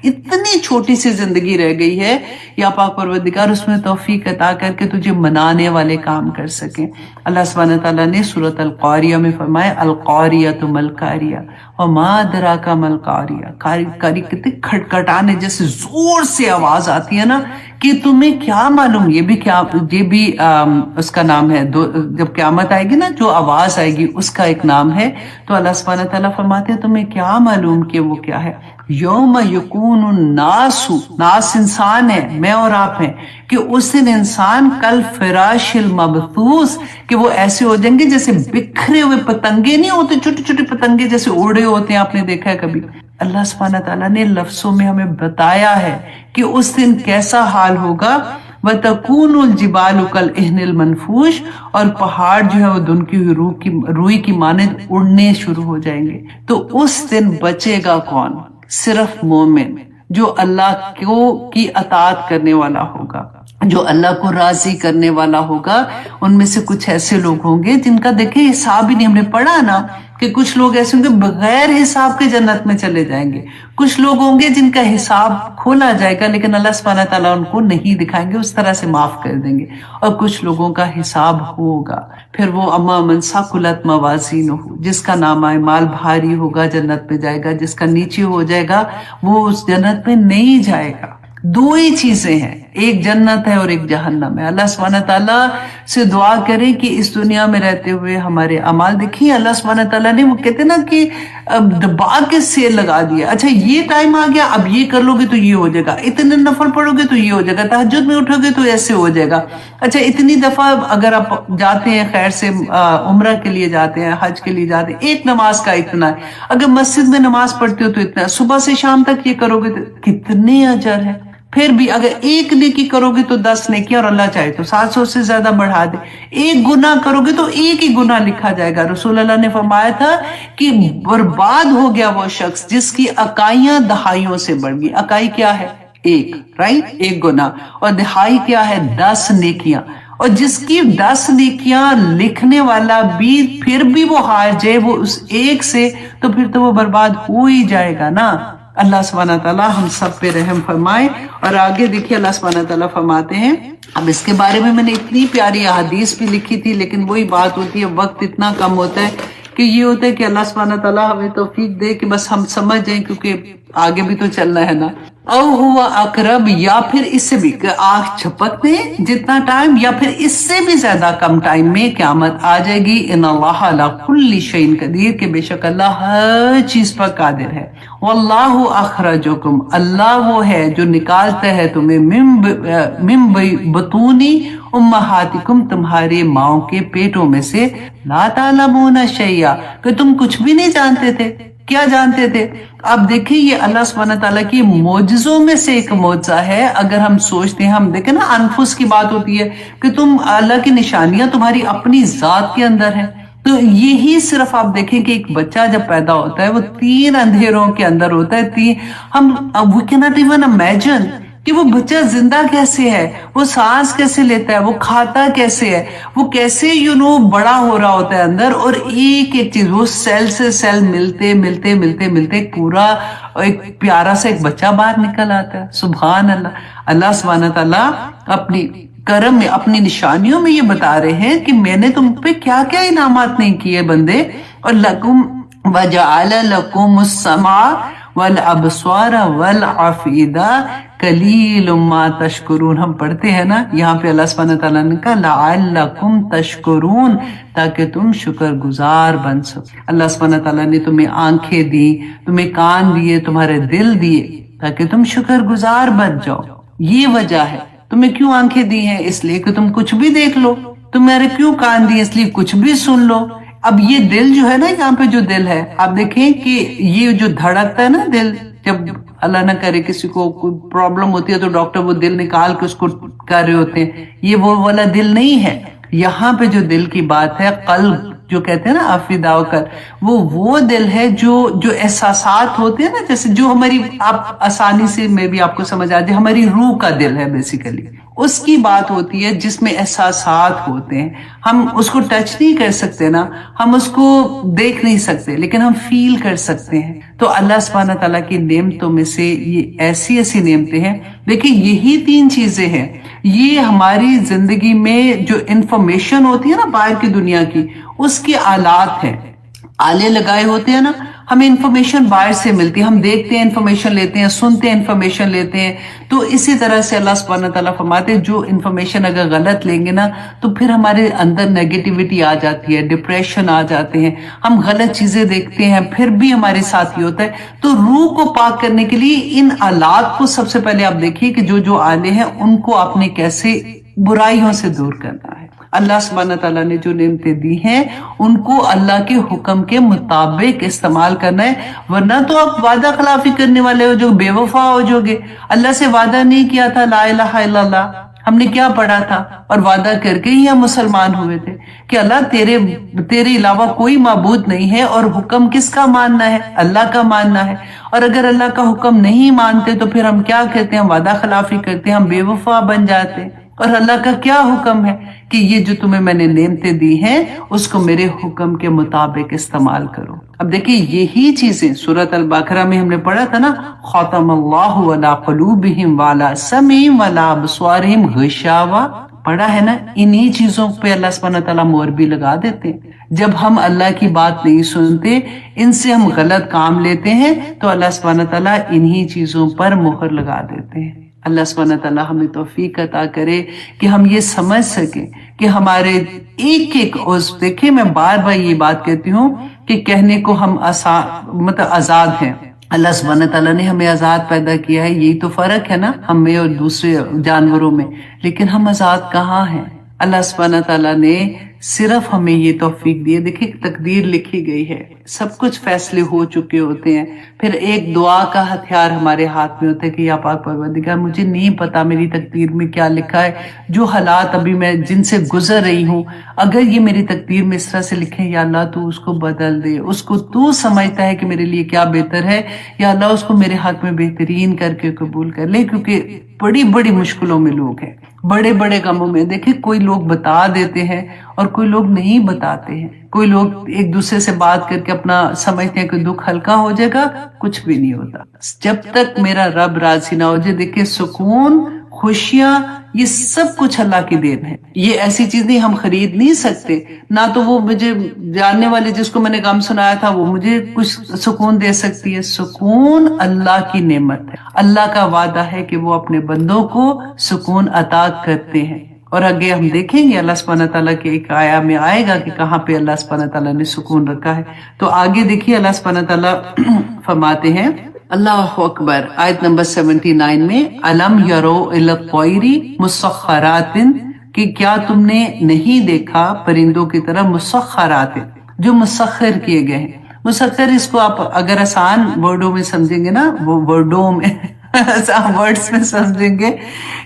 Speaker 1: اتنی چھوٹی سی زندگی رہ گئی ہے، یا پاک پروردگار اس میں توفیق عطا کر کے تجھے منانے والے کام کر سکیں۔ اللہ سبحانہ تعالیٰ نے سورۃ القاریہ میں فرمایا القاریۃ ما القاریہ وما ادراک ما القاریہ، کاری کتنے کھٹکھٹانے جیسے زور سے آواز آتی ہے نا، کہ تمہیں کیا معلوم، یہ بھی اس کا نام ہے، جب قیامت آئے گی نا جو آواز آئے گی اس کا ایک نام ہے۔ تو اللہ سبحانہ تعالیٰ فرماتے ہیں تمہیں کیا معلوم کہ وہ کیا ہے؟ یوم یکون الناس، ناس انسان ہے، میں اور آپ ہیں، کہ اس دن انسان کل فراش المبثوث، کہ وہ ایسے ہو جائیں گے جیسے بکھرے ہوئے پتنگے نہیں ہوتے، چھوٹے چھوٹے پتنگے جیسے اڑے ہوتے ہیں، آپ نے دیکھا ہے کبھی؟ اللہ سبحانہ تعالیٰ نے لفظوں میں ہمیں بتایا ہے کہ اس دن کیسا حال ہوگا۔ وَتَكُونُ الْجِبَالُ كَالْعِهْنِ الْمَنْفُوشِ، اور پہاڑ جو ہے وہ دھنکی ہوئی روئی کی مانند اڑنے شروع ہو جائیں گے۔ تو اس دن بچے گا کون؟ صرف مومن، جو اللہ کی اطاعت کرنے والا ہوگا، جو اللہ کو راضی کرنے والا ہوگا۔ ان میں سے کچھ ایسے لوگ ہوں گے جن کا دیکھیں حساب ہی نہیں، ہم نے پڑھا نا کہ کچھ لوگ ایسے ہوں گے بغیر حساب کے جنت میں چلے جائیں گے، کچھ لوگ ہوں گے جن کا حساب کھولا جائے گا لیکن اللہ سبحانہ تعالیٰ ان کو نہیں دکھائیں گے، اس طرح سے معاف کر دیں گے، اور کچھ لوگوں کا حساب ہوگا۔ پھر وہ اما من ثقلت موازینہ، جس کا نامہ اعمال بھاری ہوگا جنت میں جائے گا، جس کا نیچے ہو جائے گا وہ اس جنت میں نہیں جائے گا۔ دو ہی چیزیں ہیں، ایک جنت ہے اور ایک جہنم ہے. اللہ سبحانہ تعالیٰ سے دعا کریں کہ اس دنیا میں رہتے ہوئے ہمارے اعمال دیکھیں. اللہ سبحانہ تعالیٰ نے وہ کہتے ہیں نا کہ دبا کے سیل لگا دیا, اچھا یہ ٹائم آ گیا, اب یہ کر لو گے تو یہ ہو جائے گا, اتنے نفل پڑھو گے تو یہ ہو جائے گا, تہجد میں اٹھو گے تو ایسے ہو جائے گا. اچھا اتنی دفعہ اگر آپ جاتے ہیں خیر سے عمرہ کے لیے جاتے ہیں, حج کے لیے جاتے ہیں, ایک نماز کا اتنا ہے, اگر مسجد میں نماز پڑھتے ہو تو اتنا ہے, صبح سے شام تک یہ کرو گے تو کتنے اجر ہے. پھر بھی اگر ایک نیکی کرو گے تو 10 نیکی, اور اللہ چاہے تو 700 سے زیادہ بڑھا دے. ایک گناہ کرو گے تو ایک ہی گناہ لکھا جائے گا. رسول اللہ نے فرمایا تھا کہ برباد ہو گیا وہ شخص جس کی اکائیاں دہائیوں سے بڑھ گئی. اکائی کیا ہے؟ ایک, رائٹ, ایک گناہ, اور دہائی کیا ہے؟ 10 نیکیاں. اور جس کی 10 نیکیاں لکھنے والا بھی پھر بھی وہ ہار جائے وہ اس ایک سے, تو پھر تو وہ برباد ہو ہی جائے گا نا. اللہ سبحانہ تعالیٰ ہم سب پہ رحم فرمائے. اور آگے دیکھیے اللہ سبحانہ تعالیٰ فرماتے ہیں, اب اس کے بارے میں نے اتنی پیاری احادیث بھی لکھی تھی, لیکن وہی بات ہوتی ہے وقت اتنا کم ہوتا ہے کہ یہ ہوتا ہے کہ اللہ سبحانہ تعالیٰ ہمیں توفیق دے کہ بس ہم سمجھ جائیں, کیونکہ آگے بھی تو چلنا ہے نا. او ہوا اقرب, یا پھر اس سے بھی آنکھ جھپکتے ہیں جتنا ٹائم, یا پھر اس سے بھی زیادہ کم ٹائم میں قیامت آ جائے گی. ان اللہ علی کل شیء قدیر, کہ بے شک اللہ ہر چیز پر قادر ہے. واللہ اخرجکم, اللہ وہ ہے جو نکالتا ہے تمہیں من بطونی امہاتکم, تمہارے ماؤں کے پیٹوں میں سے, لا تعلمون شیئا, کہ تم کچھ بھی نہیں جانتے تھے. کیا جانتے تھے؟ اب دیکھیں یہ اللہ سبحانہ تعالیٰ کی معجزوں میں سے ایک معجزہ ہے. اگر ہم سوچتے ہیں, ہم دیکھیں نا انفس کی بات ہوتی ہے کہ تم اللہ کی نشانیاں تمہاری اپنی ذات کے اندر ہیں. تو یہی صرف آپ دیکھیں کہ ایک بچہ جب پیدا ہوتا ہے وہ 3 اندھیروں کے اندر ہوتا ہے. ہم we cannot even imagine کہ وہ بچہ زندہ کیسے ہے, وہ سانس کیسے لیتا ہے, وہ کھاتا کیسے ہے, وہ کیسے بڑا ہو رہا ہوتا ہے اندر, اور ایک ایک چیز وہ سیل سے سیل ملتے ملتے ملتے ملتے پورا ایک پیارا سا ایک بچہ باہر نکل آتا ہے. سبحان اللہ. اللہ سبحانہ تعالیٰ اپنی کرم میں, اپنی نشانیوں میں یہ بتا رہے ہیں کہ میں نے تم پہ کیا کیا انعامات نہیں کیے بندے. اور لکم وجعل لکم السمع والابصار والافئدہ قلیل ما تشکرون. ہم پڑھتے ہیں نا یہاں پہ اللہ سبحانہ تعالیٰ نے کہا لعلکم تشکرون, تاکہ تم شکر گزار بن سکو. اللہ سبحانہ تعالیٰ نے تمہیں آنکھیں دی, تمہیں کان دیے, تمہارے دل دیے, تاکہ تم شکر گزار بن جاؤ. یہ وجہ ہے. تمہیں کیوں آنکھیں دی ہیں؟ اس لیے کہ تم کچھ بھی دیکھ لو. تمہارے کیوں کان دیے؟ اس لیے کچھ بھی سن لو. اب یہ دل جو ہے نا, یہاں پہ جو دل ہے, آپ دیکھیں کہ یہ جو دھڑکتا ہے نا دل, جب اللہ نہ کرے کسی کو کوئی پرابلم ہوتی ہے تو ڈاکٹر وہ دل نکال کے اس کو کر رہے ہوتے ہیں, یہ وہ والا دل نہیں ہے. یہاں پہ جو دل کی بات ہے, قلب جو کہتے ہیں نا افئدہ و قلب, وہ دل ہے جو احساسات ہوتے ہیں نا, جیسے جو ہماری, آپ آسانی سے میں بھی آپ کو سمجھ آ جائے, ہماری روح کا دل ہے بیسیکلی, اس کی بات ہوتی ہے جس میں احساسات ہوتے ہیں. ہم اس کو ٹچ نہیں کر سکتے نا, ہم اس کو دیکھ نہیں سکتے, لیکن ہم فیل کر سکتے ہیں. تو اللہ سبحانہ تعالیٰ کی نعمتوں میں سے یہ ایسی ایسی نعمتیں ہیں. دیکھیں یہی 3 چیزیں ہیں, یہ ہماری زندگی میں جو انفارمیشن ہوتی ہے نا باہر کی دنیا کی, اس کے آلات ہیں. آلے لگائے ہوتے ہیں نا, ہمیں انفارمیشن باہر سے ملتی ہے, ہم دیکھتے ہیں انفارمیشن لیتے ہیں, سنتے ہیں انفارمیشن لیتے ہیں. تو اسی طرح سے اللہ سبحانہ تعالیٰ فرماتے ہیں جو انفارمیشن اگر غلط لیں گے نا تو پھر ہمارے اندر نیگیٹیوٹی آ جاتی ہے, ڈپریشن آ جاتے ہیں, ہم غلط چیزیں دیکھتے ہیں, پھر بھی ہمارے ساتھ یہ ہوتا ہے. تو روح کو پاک کرنے کے لیے ان آلات کو سب سے پہلے آپ دیکھیے کہ جو آلے ہیں ان کو آپ نے کیسے برائیوں سے دور کرنا ہے. اللہ سبحانہ تعالیٰ نے جو نعمتیں دی ہیں ان کو اللہ کے حکم کے مطابق استعمال کرنا ہے, ورنہ تو آپ وعدہ خلافی کرنے والے ہو, جو بے وفا ہو جو گے. اللہ سے وعدہ نہیں کیا تھا لا الہ الا اللہ, ہم نے کیا پڑھا تھا, اور وعدہ کر کے ہی ہم مسلمان ہوئے تھے کہ اللہ تیرے علاوہ کوئی معبود نہیں ہے, اور حکم کس کا ماننا ہے؟ اللہ کا ماننا ہے. اور اگر اللہ کا حکم نہیں مانتے تو پھر ہم کیا کرتے ہیں؟ ہم وعدہ خلافی کرتے ہیں, ہم بے وفا بن جاتے ہیں. اور اللہ کا کیا حکم ہے کہ یہ جو تمہیں میں نے نعمتیں دی ہیں اس کو میرے حکم کے مطابق استعمال کرو. اب دیکھیں یہی چیزیں سورۃ البقرہ میں ہم نے پڑھا تھا نا, ختم اللہ علی قلوبہم وعلی سمعہم وعلی ابصارہم غشاوہ, پڑھا ہے نا. انہی چیزوں پہ اللہ سبحانہ تعالیٰ مہر بھی لگا دیتے ہیں. جب ہم اللہ کی بات نہیں سنتے, ان سے ہم غلط کام لیتے ہیں, تو اللہ سبحانہ تعالیٰ انہی چیزوں پر مہر لگا دیتے ہیں. اللہ सुब्हानहू तआला हमें तौफीक अता करे कि हम ये समझ सकें कि हमारे एक एक उज़्व, देखिए मैं बार बार ये बात कहती हूँ कि कहने को हम आजाद हैं। अल्लाह सुब्हानहू तआला ने हमें आजाद पैदा किया है, यही तो फर्क है ना हम में और दूसरे जानवरों में। लेकिन हम आजाद कहाँ हैं? अल्लाह सुब्हानहू तआला ने सिर्फ हमें ये तौफीक दी है। देखिए तकदीर लिखी गई है, सब कुछ फैसले हो चुके होते हैं, फिर एक दुआ का हथियार हमारे हाथ में होता है कि या पाक परवरदिगार मुझे नहीं पता मेरी तकदीर में क्या लिखा है, जो हालात अभी मैं जिनसे गुजर रही हूँ, अगर ये मेरी तकदीर में इस तरह से लिखे या अल्लाह तू उसको बदल दे, उसको तू समझता है कि मेरे लिए क्या बेहतर है, या अल्लाह उसको मेरे हक में बेहतरीन करके कबूल कर ले। क्योंकि बड़ी बड़ी मुश्किलों में लोग हैं, बड़े बड़े गमों में। देखिए कोई लोग बता देते हैं और कोई लोग नहीं बताते हैं। कोई लोग एक दूसरे से बात करके अपना समझते हैं कि दुख हल्का हो जाएगा, कुछ भी नहीं होता जब तक मेरा रब राजी ना हो जाए। देखिए सुकून, खुशियां, ये सब कुछ अल्लाह की देन है। ये ऐसी चीज नहीं हम खरीद नहीं सकते। ना तो वो मुझे जानने वाले जिसको मैंने गम सुनाया था वो मुझे कुछ सुकून दे सकती है। सुकून अल्लाह की नेमत है। अल्लाह का वादा है कि वो अपने बंदों को सुकून अता करते हैं। और आगे हम देखेंगे अल्लाह सुब्हानहू तआला के एक आया में आएगा कि कहाँ पे अल्लाह सुब्हानहू तआला ने सुकून रखा है। तो आगे देखिए अल्लाह सुब्हानहू तआला फरमाते हैं, अल्लाहु अकबर, आयत नंबर 79 में, अलम यरो इला तौइरी मुसख्खरातिन, कि क्या तुमने नहीं देखा परिंदों की तरह मुसख्खरातिन, जो मुसख्खर किए गए हैं। मुसख्खर इसको आप अगर आसान वर्डों में समझेंगे ना, वो वर्डों में वर्ड्स में समझेंगे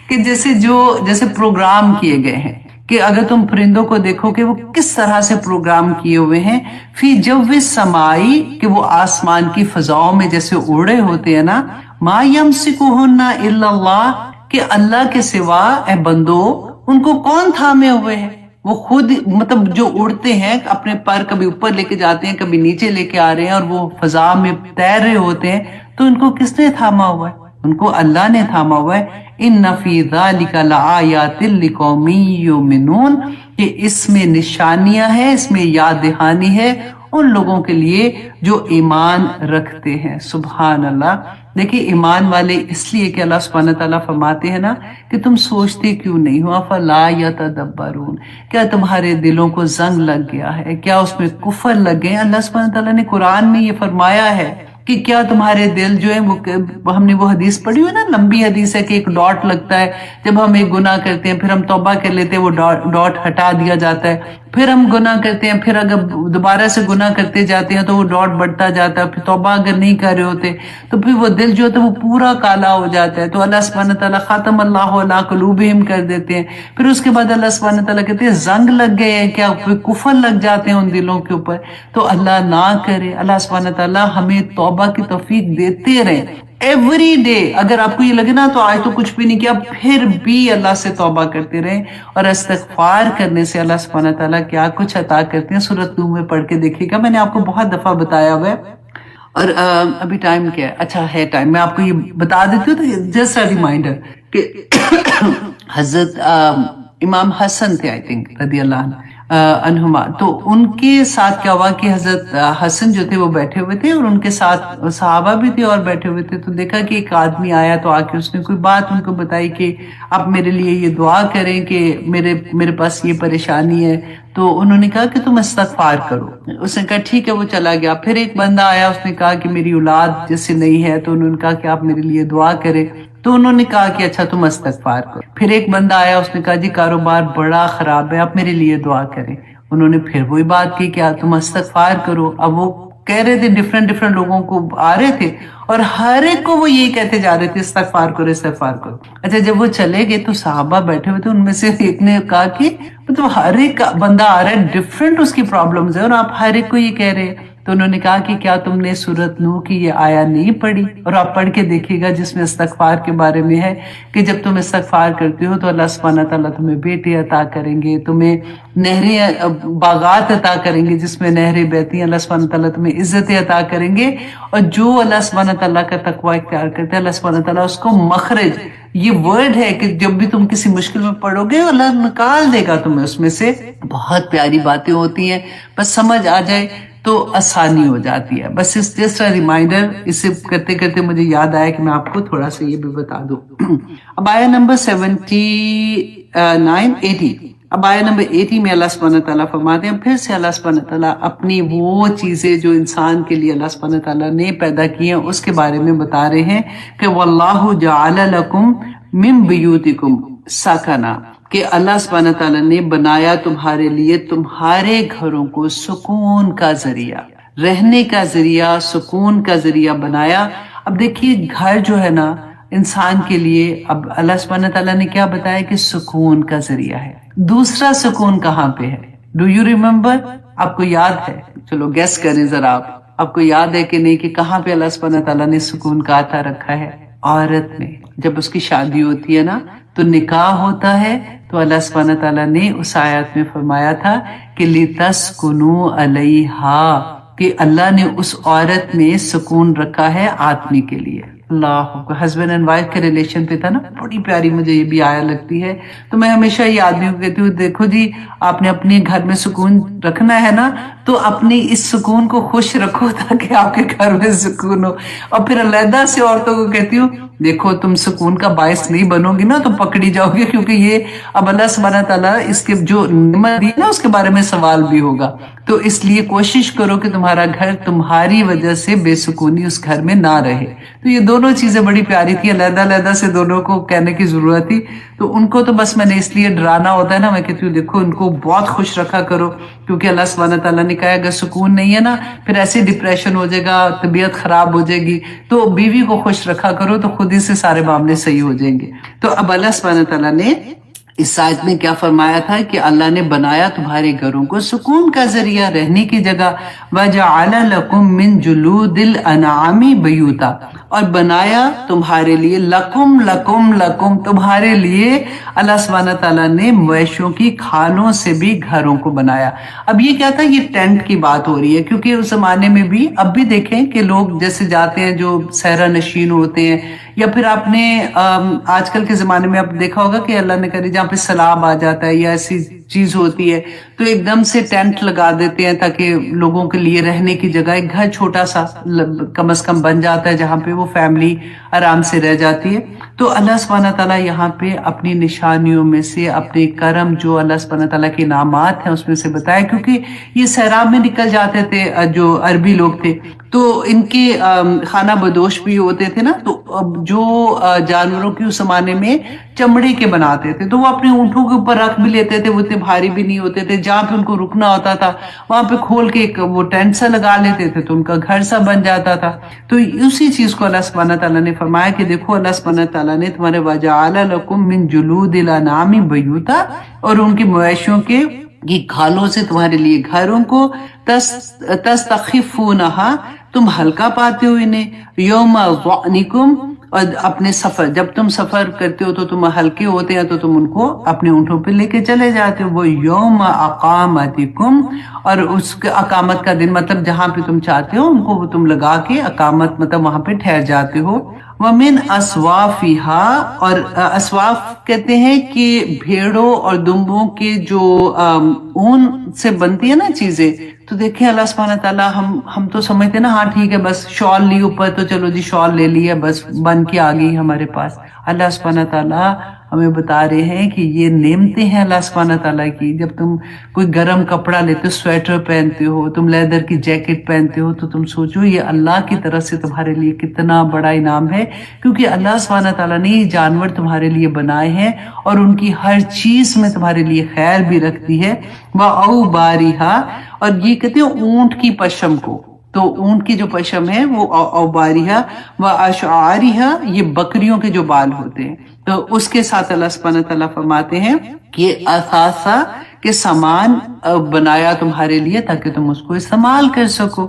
Speaker 1: कि जैसे प्रोग्राम किए गए हैं, कि अगर तुम परिंदों को देखो कि वो किस तरह से प्रोग्राम किए हुए हैं, फिर जब वे समाई, कि वो आसमान की फजाओं में जैसे उड़े होते हैं ना, मा यमसिकुहुन्ना इल्लल्लाह, कि अल्लाह के सिवा ए बंदो उनको कौन थामे हुए है। वो खुद मतलब जो उड़ते हैं अपने पर कभी ऊपर लेके जाते हैं, कभी नीचे लेके आ रहे हैं, और वो फजा में तैर रहे होते हैं, तो उनको किसने थामा हुआ है? उनको अल्लाह ने थामा हुआ है। इन्ना फी ज़ालिका लआयातिन लिकौमिन युमिनून, कि इसमें निशानियां हैं, इसमें याद दहानी है उन लोगों के लिए जो ईमान रखते हैं। सुभान अल्लाह। देखिए ईमान वाले इसलिए कि अल्लाह सुब्हानहू तआला फरमाते हैं ना कि तुम सोचते क्यों नहीं हो, अफला यतदब्बरून, क्या तुम्हारे दिलों को जंग लग गया है, क्या उसमें कुफर लग गए। अल्लाह सुब्हानहू तआला ने कुरान में ये फरमाया है कि क्या तुम्हारे दिल जो है वो, हमने वो हदीस पढ़ी हुई ना, लंबी हदीस है कि एक डॉट लगता है जब हम एक गुनाह करते हैं, फिर हम तौबा कर लेते हैं, वो डॉट हटा दिया जाता है, फिर हम गुनाह करते हैं, फिर अगर दोबारा से गुनाह करते जाते हैं तो वो डॉट बढ़ता जाता है, फिर तौबा अगर नहीं कर रहे होते तो फिर वो दिल जो होता है वो पूरा काला हो जाता है। तो अल्लाह सुब्हानहू तआला खत्म अल्लाहु अला कुलूबिहिम कर देते हैं। फिर उसके बाद अल्लाह सुब्हानहू तआला कहते हैं जंग लग गए हैं, क्या कुफर लग जाते हैं उन दिलों के ऊपर। तो अल्लाह ना करे, अल्लाह सुब्हानहू तआला हमें तौबा की तौफीक देते रहे एवरी डे। अगर आपको ये लगे ना तो आज तो कुछ भी नहीं किया, फिर भी अल्लाह से तौबा करते रहे, और इस्तिग़फ़ार करने से अल्लाह सुब्हानहू तआला क्या कुछ अता करते हैं। सूरत नूह में पढ़ के देखिएगा, मैंने आपको बहुत दफा बताया हुआ है। और अभी टाइम क्या है? अच्छा है टाइम, मैं आपको ये बता देती हूँ, तो जस्ट अ रिमाइंडर कि हजरत इमाम हसन थे, आई थिंक रदी अल्लाह अन्हुमा, तो उनके साथ क्या हुआ कि हजरत हसन जो थे वो बैठे हुए थे, और उनके साथ सहाबा भी थे और बैठे हुए थे। तो देखा कि एक आदमी आया, तो आके उसने कोई बात उनको बताई कि आप मेरे लिए ये दुआ करें कि मेरे पास ये परेशानी है। तो उन्होंने कहा कि तुम इस्तिग़फ़ार करो। उसने कहा ठीक है, वो चला गया। फिर एक बंदा आया, उसने कहा कि मेरी औलाद जैसे नहीं है, तो उन्होंने कहा कि आप मेरे लिए दुआ करें। तो उन्होंने कहा कि अच्छा तुम इस्तिग़फ़ार करो। फिर एक बंदा आया, उसने कहा जी कारोबार बड़ा खराब है, आप मेरे लिए दुआ करें। उन्होंने फिर वही बात की कि तुम इस्तिग़फ़ार करो। अब वो कह रहे थे, डिफरेंट लोगों को आ रहे थे, और हर एक को वो यही कहते जा रहे थे इस्तिग़फ़ार करो, इस्तिग़फ़ार करो। अच्छा जब वो चले गए तो सहाबा बैठे हुए थे, उनमें से एक ने कहा कि मतलब हर एक बंदा आ रहा है, डिफरेंट उसकी प्रॉब्लम्स है, और आप हर एक को ये कह रहे हैं। तो उन्होंने कहा कि क्या तुमने सूरत नूह की ये आया नहीं पढ़ी? और आप पढ़ के देखिएगा जिसमें इस्तिग़फ़ार के बारे में है कि जब तुम इस्तिग़फ़ार करते हो तो अल्लाह सुब्हानहू तआला तुम्हें बेटे अता करेंगे, तुम्हें नहरें बागात अता करेंगे जिसमें नहरें बहती हैं, अल्लाह सुब्हानहू तआला तुम्हें इज्जतें अता करेंगे। और जो अल्लाह सुब्हानहू तआला का तक़वा इख्तियार करते हैं, अल्लाह सुब्हानहू तआला उसको मखरज, ये वर्ड है कि जब भी तुम किसी मुश्किल में पड़ोगे अल्लाह निकाल देगा तुम्हें उसमें से। बहुत प्यारी बातें होती हैं, बस समझ आ जाए تو آسانی ہو جاتی ہے. بس اس جسٹ ریمائنڈر، اسے کرتے کرتے مجھے یاد آیا کہ میں آپ کو تھوڑا سا یہ بھی بتا دوں. اب آیا نمبر 80. اب آیا نمبر 80 میں اللہ سبحانہ تعالیٰ فرماتے ہیں، پھر سے اللہ سبحانہ تعالیٰ اپنی وہ چیزیں جو انسان کے لیے اللہ سبحانہ تعالیٰ نے پیدا کی ہیں اس کے بارے میں بتا رہے ہیں کہ واللہ جعل لکم من بیوتکم سکنا، کہ اللہ سبحانہ تعالیٰ نے بنایا تمہارے لیے تمہارے گھروں کو سکون کا ذریعہ، رہنے کا ذریعہ، سکون کا ذریعہ بنایا. اب دیکھیے گھر جو ہے نا انسان کے لیے، اب اللہ سبحانہ تعالیٰ نے کیا بتایا کہ سکون کا ذریعہ ہے. دوسرا سکون کہاں پہ ہے؟ Do you remember? آپ کو یاد ہے؟ چلو گیس کریں ذرا، آپ کو یاد ہے کہ نہیں کہ کہاں پہ اللہ سبحانہ تعالیٰ نے سکون کا عطا رکھا ہے؟ عورت میں. جب اس کی شادی ہوتی ہے نا تو نکاح ہوتا ہے تو اللہ سبحانہ تعالیٰ نے اس آیات میں فرمایا تھا کہ لِتَسْكُنُوا عَلَيْهَا، کہ اللہ نے اس عورت میں سکون رکھا ہے آدمی کے لیے. اللہ کو ہسبینڈ اینڈ وائف کے ریلیشن پہ تھا نا، بڑی پیاری مجھے یہ بھی آیا لگتی ہے. تو میں ہمیشہ یہ آدمی کو کہتی ہوں دیکھو جی آپ نے اپنے گھر میں سکون رکھنا ہے نا تو اپنی اس سکون کو خوش رکھو تاکہ آپ کے گھر میں سکون ہو. اور پھر علیحدہ سے عورتوں کو کہتی ہوں دیکھو تم سکون کا باعث نہیں بنو گی نا تو پکڑی جاؤ گی، کیونکہ یہ اب اللہ سبحانہ تعالیٰ اس کے جو نعمت دی نا اس کے بارے میں سوال بھی ہوگا. تو اس لیے کوشش کرو کہ تمہارا گھر تمہاری وجہ سے بے سکونی اس گھر میں نہ رہے. تو یہ دونوں چیزیں بڑی پیاری تھی، علیحدہ علیحدہ سے دونوں کو کہنے کی ضرورت تھی. تو ان کو تو بس میں نے اس لیے ڈرانا ہوتا ہے نا، میں کہتی ہوں دیکھو ان کو بہت خوش رکھا کرو، کیونکہ اللہ سبحانہ تعالیٰ نے کہا اگر سکون نہیں ہے نا پھر ایسے ڈپریشن ہو جائے گا، طبیعت خراب ہو جائے گی. تو بیوی کو خوش رکھا کرو تو خود ہی سے سارے معاملے صحیح ہو جائیں گے. تو اب اللہ سبحانہ تعالیٰ نے اس آیت میں کیا فرمایا تھا کہ اللہ نے بنایا تمہارے گھروں کو سکون کا ذریعہ، رہنے کی جگہ. وَجَعَلَ لَكُم مِّن جُلُودِ الْأَنْعَامِ بَيُوتًا، اور بنایا تمہارے لیے لکم تمہارے لیے اللہ سبحانہ تعالیٰ نے مویشیوں کی کھالوں سے بھی گھروں کو بنایا. اب یہ کیا تھا؟ یہ ٹینٹ کی بات ہو رہی ہے، کیونکہ اس زمانے میں بھی اب بھی دیکھیں کہ لوگ جیسے جاتے ہیں جو صحرا نشین ہوتے ہیں، یا پھر آپ نے آج کل کے زمانے میں آپ دیکھا ہوگا کہ اللہ نے کرے جہاں پہ سیلاب آ جاتا ہے یا ایسی چیز ہوتی ہے تو ایک دم سے ٹینٹ لگا دیتے ہیں تاکہ لوگوں کے لیے رہنے کی جگہ، ایک گھر چھوٹا سا کم از کم بن جاتا ہے جہاں پہ وہ فیملی آرام سے رہ جاتی ہے. تو اللہ سبحانہ تعالیٰ یہاں پہ اپنی نشانیوں میں سے اپنے کرم جو اللہ سبحانہ تعالیٰ کے انعامات ہیں اس میں سے بتایا، کیونکہ یہ سیراب میں نکل جاتے تھے جو عربی لوگ تھے تو ان کے خانہ بدوش بھی ہوتے تھے نا، تو جو جانوروں کی اس زمانے میں چمڑے کے بناتے تھے تو وہ اپنے اونٹوں کے اوپر رکھ بھی لیتے تھے، وہ اتنے بھاری بھی نہیں ہوتے تھے. جہاں پہ ان کو رکنا ہوتا تھا وہاں پہ کھول کے ایک وہ ٹینٹ سا لگا لیتے تھے تو ان کا گھر سا بن جاتا تھا. تو اسی چیز کو اللہ سبحانہ تعالیٰ نے فرمایا کہ دیکھو اللہ سبحانہ تعالیٰ نے تمہارے وَجَعَلَ لَكُم مِّن جُلُودِ الْأَنْعَامِ بَيُوتًا، اور ان کی مویشیوں کے کی کھالوں سے تمہارے لیے گھروں کو تستخفونہا، تم ہلکا پاتے ہو انہیں، یوم ظعنکم، اور اپنے سفر جب تم سفر کرتے ہو تو تم ہلکے ہوتے ہیں تو تم ان کو اپنے اونٹوں پہ لے کے چلے جاتے ہو. وہ یوم اقامتکم، اور اس کے اقامت کا دن مطلب جہاں پہ تم چاہتے ہو ان کو وہ تم لگا کے اقامت مطلب وہاں پہ ٹھہر جاتے ہو. وَمِنْ أَصْوَافِهَا، اور اسواف کہتے ہیں کہ بھیڑوں اور دمبوں کے جو اون سے بنتی ہے نا چیزیں. تو دیکھیں اللہ سبحانہ تعالیٰ ہم تو سمجھتے نا ہاں ٹھیک ہے بس شال لی اوپر تو چلو جی شال لے لی ہے بس بن کے آ گئی ہمارے پاس. اللہ سبحانہ تعالیٰ ہمیں بتا رہے ہیں کہ یہ نعمتیں ہیں اللہ سبحانہ تعالیٰ کی. جب تم کوئی گرم کپڑا لیتے ہو، سویٹر پہنتے ہو، تم لیدر کی جیکٹ پہنتے ہو، تو تم سوچو یہ اللہ کی طرف سے تمہارے لیے کتنا بڑا انعام ہے، کیونکہ اللہ سبحانہ تعالیٰ نے یہ جانور تمہارے لیے بنائے ہیں اور ان کی ہر چیز میں تمہارے لیے خیر بھی رکھتی ہے. وَأَوْبَارِهَا، اور یہ کہتے ہیں اونٹ کی پشم کو، تو اونٹ کی جو پشم ہے وہ اوباریہ و اشعاریہ، یہ بکریوں کے جو بال ہوتے ہیں تو اس کے ساتھ اللہ سبحانہ تعالیٰ فرماتے ہیں کہ اثاثہ کے سامان بنایا تمہارے لیے تاکہ تم اس کو استعمال کر سکو.